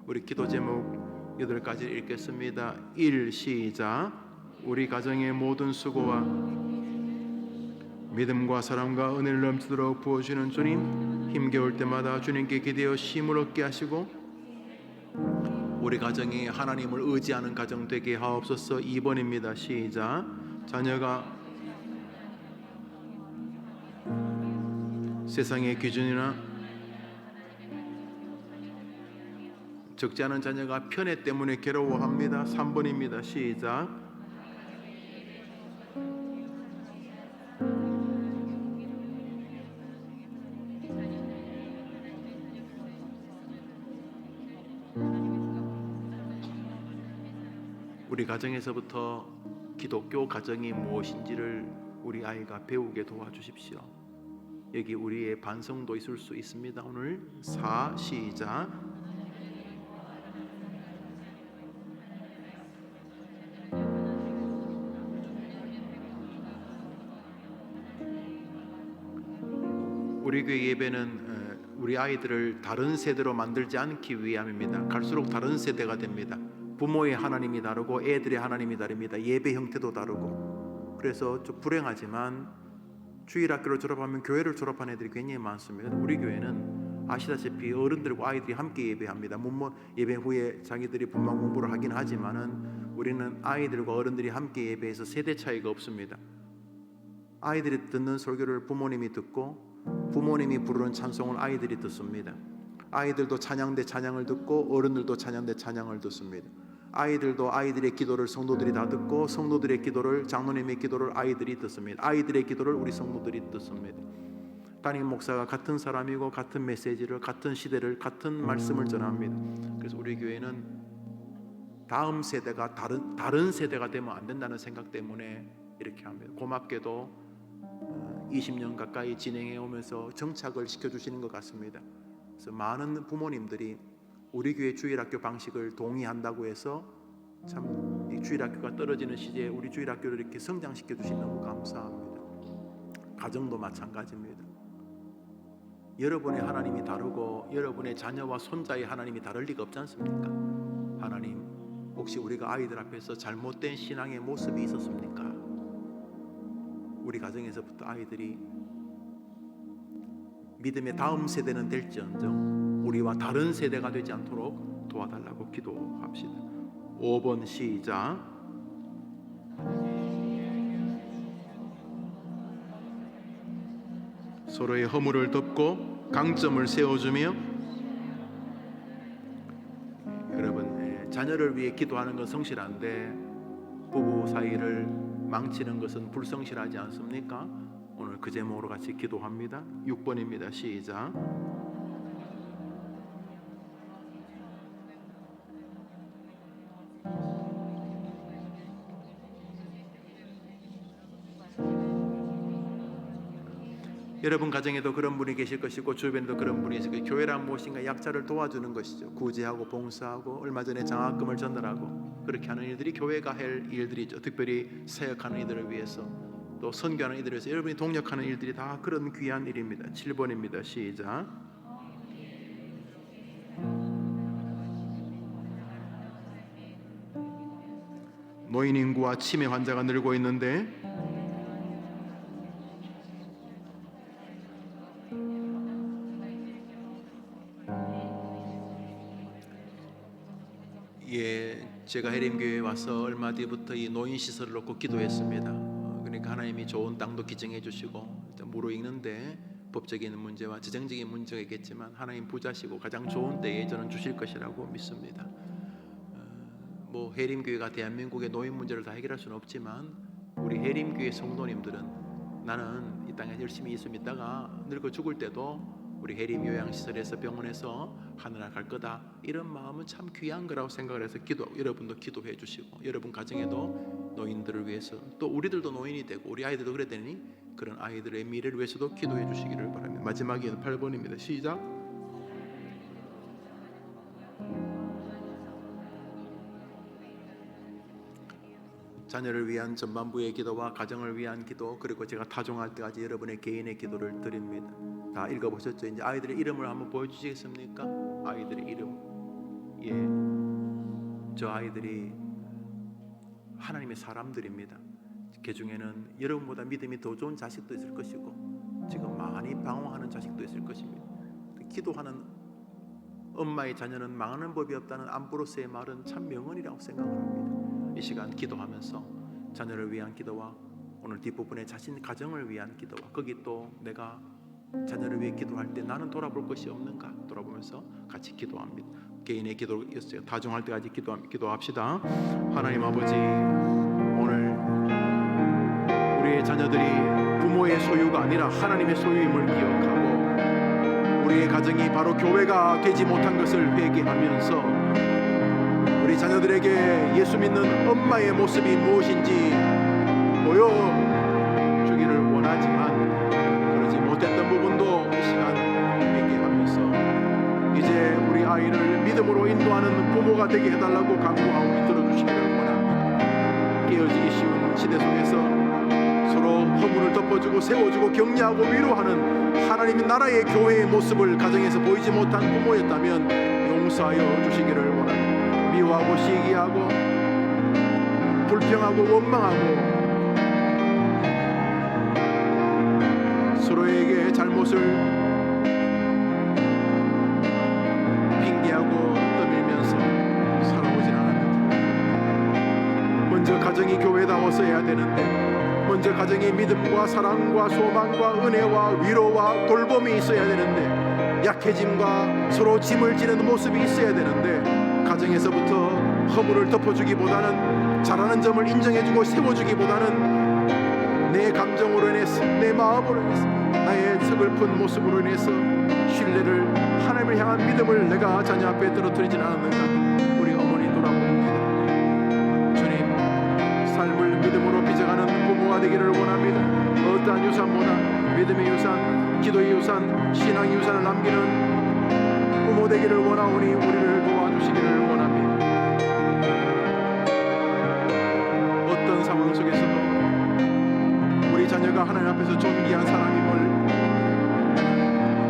우리 기도 제목 8가지 읽겠습니다. 1. 시작. 우리 가정의 모든 수고와 믿음과 사랑과 은혜를 넘치도록 부어주시는 주님, 힘겨울 때마다 주님께 기대어 힘을 얻게 하시고 우리 가정이 하나님을 의지하는 가정 되게 하옵소서. 2번입니다. 시작. 자녀가 세상의 기준이나 적지 않은 자녀가 편애 때문에 괴로워합니다. 3번입니다. 시작. 우리 가정에서부터 기독교 가정이 무엇인지를 우리 아이가 배우게 도와주십시오. 여기 우리의 반성도 있을 수 있습니다. 오늘 4. 시작. 우리 교회 예배는 우리 아이들을 다른 세대로 만들지 않기 위함입니다. 갈수록 다른 세대가 됩니다. 부모의 하나님이 다르고 애들의 하나님이 다릅니다. 예배 형태도 다르고. 그래서 좀 불행하지만 주일학교를 졸업하면 교회를 졸업한 애들이 굉장히 많습니다. 우리 교회는 아시다시피 어른들과 아이들이 함께 예배합니다. 예배 후에 자기들이 분만 공부를 하긴 하지만은 우리는 아이들과 어른들이 함께 예배해서 세대 차이가 없습니다. 아이들이 듣는 설교를 부모님이 듣고 부모님이 부르는 찬송을 아이들이 듣습니다. 아이들도 찬양대 찬양을 듣고 어른들도 찬양대 찬양을 듣습니다. 아이들도 아이들의 기도를 성도들이 다 듣고 성도들의 기도를 장로님의 기도를 아이들이 듣습니다. 아이들의 기도를 우리 성도들이 듣습니다. 담임 목사가 같은 사람이고 같은 메시지를 같은 시대를 같은 말씀을 전합니다. 그래서 우리 교회는 다음 세대가 다른 세대가 되면 안 된다는 생각 때문에 이렇게 합니다. 고맙게도 20년 가까이 진행해 오면서 정착을 시켜주시는 것 같습니다. 그래서 많은 부모님들이 우리 교회 주일학교 방식을 동의한다고 해서 참 이 주일학교가 떨어지는 시대에 우리 주일학교를 이렇게 성장시켜 주시는 너무 감사합니다. 가정도 마찬가지입니다. 여러분의 하나님이 다르고 여러분의 자녀와 손자의 하나님이 다를 리가 없지 않습니까? 하나님, 혹시 우리가 아이들 앞에서 잘못된 신앙의 모습이 있었습니까? 우리 가정에서부터 아이들이 믿음의 다음 세대는 될지언정 우리와 다른 세대가 되지 않도록 도와달라고 기도합시다. 5번 시작. 서로의 허물을 덮고 강점을 세워주며. 여러분, 자녀를 위해 기도하는 건 성실한데 부부 사이를 망치는 것은 불성실하지 않습니까? 오늘 그 제목으로 같이 기도합니다. 6번입니다. 시작. 여러분 가정에도 그런 분이 계실 것이고 주변에도 그런 분이 있을 것이고, 교회란 무엇인가 약자를 도와주는 것이죠. 구제하고 봉사하고 얼마 전에 장학금을 전달하고 그렇게 하는 일들이 교회가 할 일들이죠. 특별히 사역하는 이들을 위해서 또 선교하는 이들을 위해서 여러분이 동력하는 일들이 다 그런 귀한 일입니다. 7번입니다. 시작. 노인 인구와 치매 환자가 늘고 있는데 제가 해림교회에 와서 얼마 뒤부터 이 노인 시설을 놓고 기도했습니다. 그러니까 하나님이 좋은 땅도 기증해 주시고 무르익는데 법적인 문제와 재정적인 문제가 있겠지만 하나님 부자시고 가장 좋은 때에 저는 주실 것이라고 믿습니다. 뭐 해림교회가 대한민국의 노인 문제를 다 해결할 수는 없지만 우리 해림교회 성도님들은 나는 이 땅에 열심히 있으면 있다가 늙어 죽을 때도 우리 해림 요양시설에서 병원에서 하늘나라 갈 거다, 이런 마음은 참 귀한 거라고 생각을 해서 여러분도 기도해 주시고 여러분 가정에도 노인들을 위해서 또 우리들도 노인이 되고 우리 아이들도 그래야 되니 그런 아이들의 미래를 위해서도 기도해 주시기를 바랍니다. 마지막에는 8번입니다. 시작. 자녀를 위한 전반부의 기도와 가정을 위한 기도, 그리고 제가 타종할 때까지 여러분의 개인의 기도를 드립니다. 다 읽어보셨죠? 이제 아이들의 이름을 한번 보여주시겠습니까? 아이들의 이름. 저 아이들이 하나님의 사람들입니다. 그 중에는 여러분보다 믿음이 더 좋은 자식도 있을 것이고 지금 많이 방황하는 자식도 있을 것입니다. 기도하는 엄마의 자녀는 망하는 법이 없다는 암브로스의 말은 참 명언이라고 생각합니다. 이 시간 기도하면서 자녀를 위한 기도와 오늘 뒷부분에 자신 가정을 위한 기도와 거기 또 내가 자녀를 위해 기도할 때 나는 돌아볼 것이 없는가 돌아보면서 같이 기도합니다. 개인의 기도였어요. 다중할 때까지 기도합시다. 하나님 아버지, 오늘 우리의 자녀들이 부모의 소유가 아니라 하나님의 소유임을 기억하고 우리의 가정이 바로 교회가 되지 못한 것을 회개하면서 우리 자녀들에게 예수 믿는 엄마의 모습이 무엇인지 보여주기를 원하지만 그러지 못했던 부분도 이 시간 회개하면서 이제 우리 아이를 믿음으로 인도하는 부모가 되게 해달라고 간구하고 들어주시기를 원합니다. 깨어지기 쉬운 시대 속에서 서로 허물을 덮어주고 세워주고 격려하고 위로하는 하나님의 나라의 교회의 모습을 가정에서 보이지 못한 부모였다면 용서하여 주시기를 원합니다. 미워하고 시기하고 불평하고 원망하고 서로에게 잘못을 핑계하고 떠밀면서 살아오진 않았는데, 먼저 가정이 교회다워서야 되는데, 먼저 가정에 믿음과 사랑과 소망과 은혜와 위로와 돌봄이 있어야 되는데, 약해짐과 서로 짐을 지는 모습이 있어야 되는데, 가정에서부터 허물을 덮어주기보다는 잘하는 점을 인정해주고 세워주기보다는 내 감정으로 인해서, 내 마음으로 인해서, 나의 서글픈 모습으로 인해서 신뢰를, 하나님을 향한 믿음을 내가 자녀 앞에 떨어뜨리진 않았는가? 우리 어머니 돌아봅니다. 주님, 삶을 믿음으로 빚어가는 부모가 되기를 원합니다. 어떠한 유산보다 믿음의 유산, 기도의 유산, 신앙의 유산을 남기는 부모 되기를 원하오니 우리를 도와주시기를 원합니다. 어떤 상황 속에서도 우리 자녀가 하나님 앞에서 존귀한 사람임을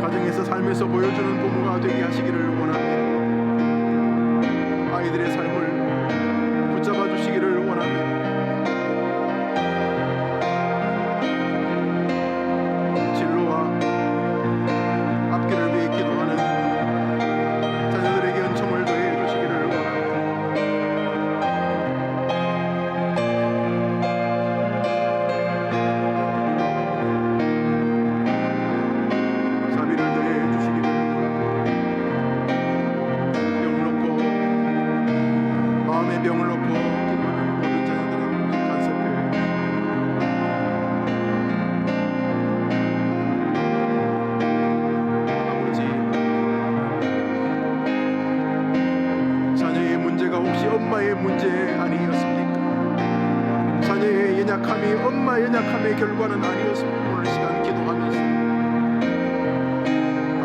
가정에서 삶에서 보여주는 부모가 되게 하시기를 원합니다. 아이들의 삶을 붙잡아 주시기를 원합니다. 진로와 앞길을 위해 기도하는 자녀들에게 은총을 더해 주시기를 원합니다. 병을 놓고 기도하는 모든 자녀들은 간섭해 아버지, 자녀의 문제가 혹시 엄마의 문제 아니었습니까? 자녀의 연약함이 엄마의 연약함의 결과는 아니었습니까? 오늘 시간 기도하면서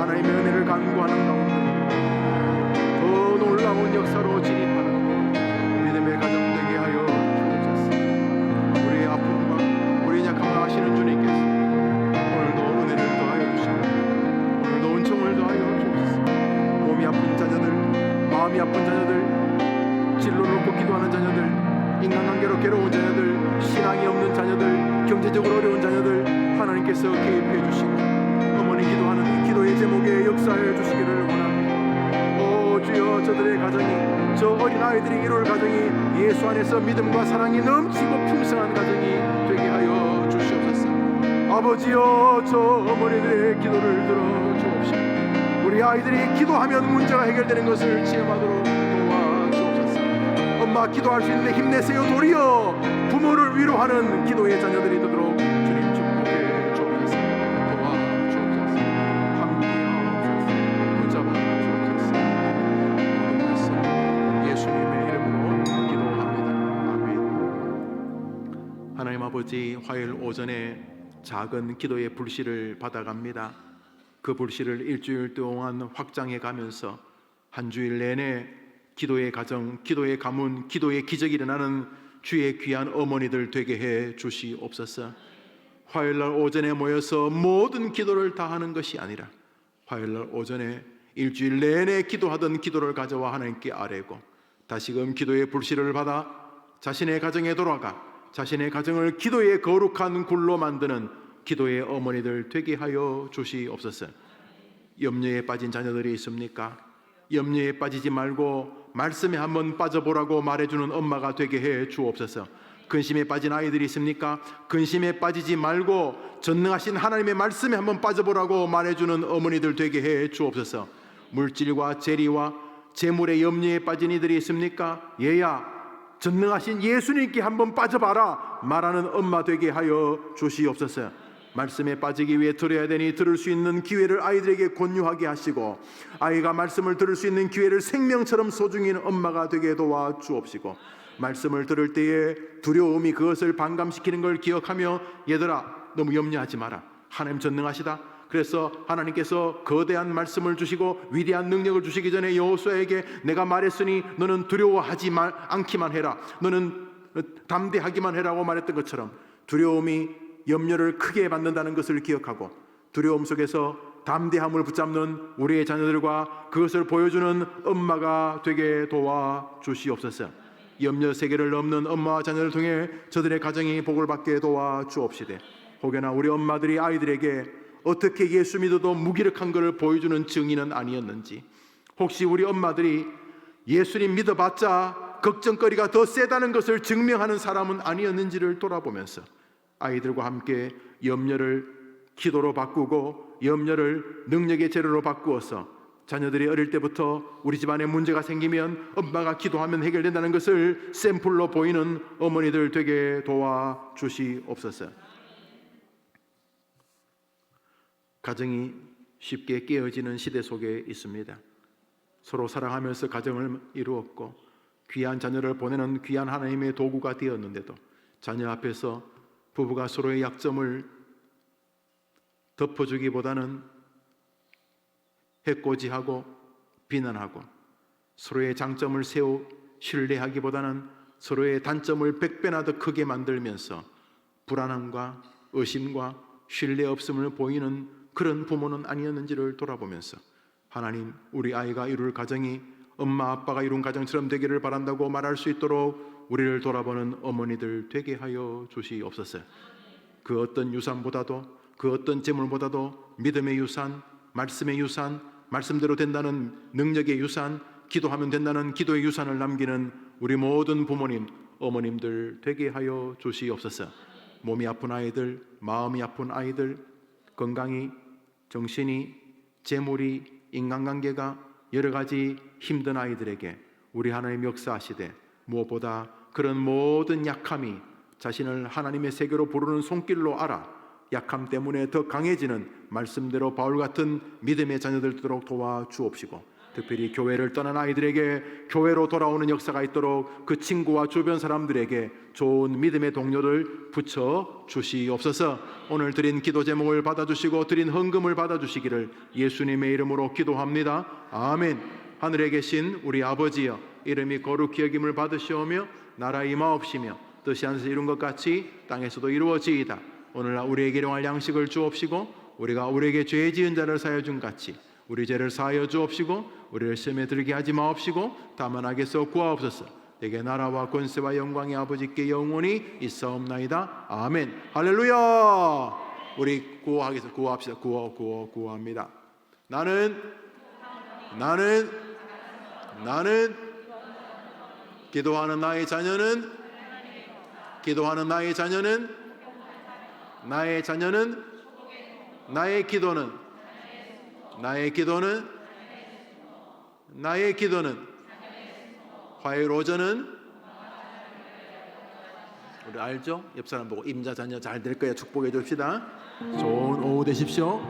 하나님의 은혜를 간구하는 가운데 더 놀라운 역사로 진입하는 마음이 아픈 자녀들, 진로를 놓고 기도하는 자녀들, 인간관계로 괴로운 자녀들, 신앙이 없는 자녀들, 경제적으로 어려운 자녀들 하나님께서 개입해 주시고 어머니 기도하는 이 기도의 제목에 역사해 주시기를 원합니다. 오 주여, 저들의 가정이, 저 어린 아이들이 이룰 가정이 예수 안에서 믿음과 사랑이 넘치고 풍성한 가정이 되게 하여 주시옵소서. 아버지여, 저 어머니들의 기도를 들어 주옵시고 우리 아이들이 기도하면 문제가 해결되는 것을 체험하도록 도와주옵소서. 엄마 기도할 수 있는 힘내세요. 도리어 부모를 위로하는 기도의 자녀들이 되도록 주님 축복해 주옵소서. 도와주옵소서. 함께하옵소서. 붙잡아 주옵소서. 모든 말씀 예수님의 이름으로 기도합니다. 아멘. 하나님 아버지, 화요일 오전에 작은 기도의 불씨를 받아갑니다. 그 불씨를 일주일 동안 확장해 가면서 한 주일 내내 기도의 가정, 기도의 가문, 기도의 기적이 일어나는 주의 귀한 어머니들 되게 해 주시옵소서. 화요일날 오전에 모여서 모든 기도를 다 하는 것이 아니라 화요일날 오전에 일주일 내내 기도하던 기도를 가져와 하나님께 아뢰고 다시금 기도의 불씨를 받아 자신의 가정에 돌아가 자신의 가정을 기도의 거룩한 굴로 만드는 기도의 어머니들 되게 하여 주시옵소서. 염려에 빠진 자녀들이 있습니까? 염려에 빠지지 말고 말씀에 한번 빠져보라고 말해주는 엄마가 되게 해 주옵소서. 근심에 빠진 아이들이 있습니까? 근심에 빠지지 말고 전능하신 하나님의 말씀에 한번 빠져보라고 말해주는 어머니들 되게 해 주옵소서. 물질과 재리와 재물의 염려에 빠진 이들이 있습니까? 얘야, 전능하신 예수님께 한번 빠져봐라 말하는 엄마 되게 하여 주시옵소서. 말씀에 빠지기 위해 들어야 되니 들을 수 있는 기회를 아이들에게 권유하게 하시고 아이가 말씀을 들을 수 있는 기회를 생명처럼 소중히 여기는 엄마가 되게 도와주옵시고 말씀을 들을 때에 두려움이 그것을 반감시키는 걸 기억하며 얘들아, 너무 염려하지 마라. 하나님 전능하시다. 그래서 하나님께서 거대한 말씀을 주시고 위대한 능력을 주시기 전에 여호수아에게 내가 말했으니 너는 두려워하지 않기만 해라. 너는 담대하기만 해라고 말했던 것처럼 두려움이 염려를 크게 받는다는 것을 기억하고 두려움 속에서 담대함을 붙잡는 우리의 자녀들과 그것을 보여주는 엄마가 되게 도와주시옵소서. 염려 세계를 넘는 엄마와 자녀를 통해 저들의 가정이 복을 받게 도와주옵시되, 혹여나 우리 엄마들이 아이들에게 어떻게 예수 믿어도 무기력한 것을 보여주는 증인은 아니었는지, 혹시 우리 엄마들이 예수님 믿어봤자 걱정거리가 더 세다는 것을 증명하는 사람은 아니었는지를 돌아보면서 아이들과 함께 염려를 기도로 바꾸고 염려를 능력의 재료로 바꾸어서 자녀들이 어릴 때부터 우리 집안에 문제가 생기면 엄마가 기도하면 해결된다는 것을 샘플로 보이는 어머니들 되게 도와주시옵소서. 가정이 쉽게 깨어지는 시대 속에 있습니다. 서로 사랑하면서 가정을 이루었고 귀한 자녀를 보내는 귀한 하나님의 도구가 되었는데도 자녀 앞에서 부부가 서로의 약점을 덮어주기보다는 해코지하고 비난하고 서로의 장점을 세워 신뢰하기보다는 서로의 단점을 100배나 더 크게 만들면서 불안함과 의심과 신뢰 없음을 보이는 그런 부모는 아니었는지를 돌아보면서 하나님, 우리 아이가 이룰 가정이 엄마 아빠가 이룬 가정처럼 되기를 바란다고 말할 수 있도록 우리를 돌아보는 어머니들 되게 하여 주시옵소서. 그 어떤 유산보다도, 그 어떤 재물보다도 믿음의 유산, 말씀의 유산, 말씀대로 된다는 능력의 유산, 기도하면 된다는 기도의 유산을 남기는 우리 모든 부모님, 어머님들 되게 하여 주시옵소서. 몸이 아픈 아이들, 마음이 아픈 아이들, 건강이, 정신이, 재물이, 인간관계가 여러 가지 힘든 아이들에게 우리 하나님 역사하시되, 무엇보다 그런 모든 약함이 자신을 하나님의 세계로 부르는 손길로 알아 약함 때문에 더 강해지는 말씀대로 바울 같은 믿음의 자녀들 되도록 도와주옵시고, 특별히 교회를 떠난 아이들에게 교회로 돌아오는 역사가 있도록 그 친구와 주변 사람들에게 좋은 믿음의 동료를 붙여 주시옵소서. 오늘 드린 기도 제목을 받아주시고 드린 헌금을 받아주시기를 예수님의 이름으로 기도합니다. 아멘. 하늘에 계신 우리 아버지여, 이름이 거룩히 여김을 받으시오며 나라 임하옵시며 뜻이 하늘에서 이룬 것 같이 땅에서도 이루어지이다. 오늘날 우리에게 일용할 양식을 주옵시고 우리가 우리에게 죄 지은 자를 사하여 준 같이 우리 죄를 사하여 주옵시고 우리를 시험에 들게 하지 마옵시고 다만 악에서 구하옵소서. 내게 나라와 권세와 영광이 아버지께 영원히 있사옵나이다. 아멘. 할렐루야. 우리 구호합시다. 구호합니다. 나는 기도하는 나의 자녀는 나의 기도는 화요일 우리 알죠? 옆 사람 보고 임자 자녀 잘 될 거야 축복해 줍시다. 좋은 오후 되십시오.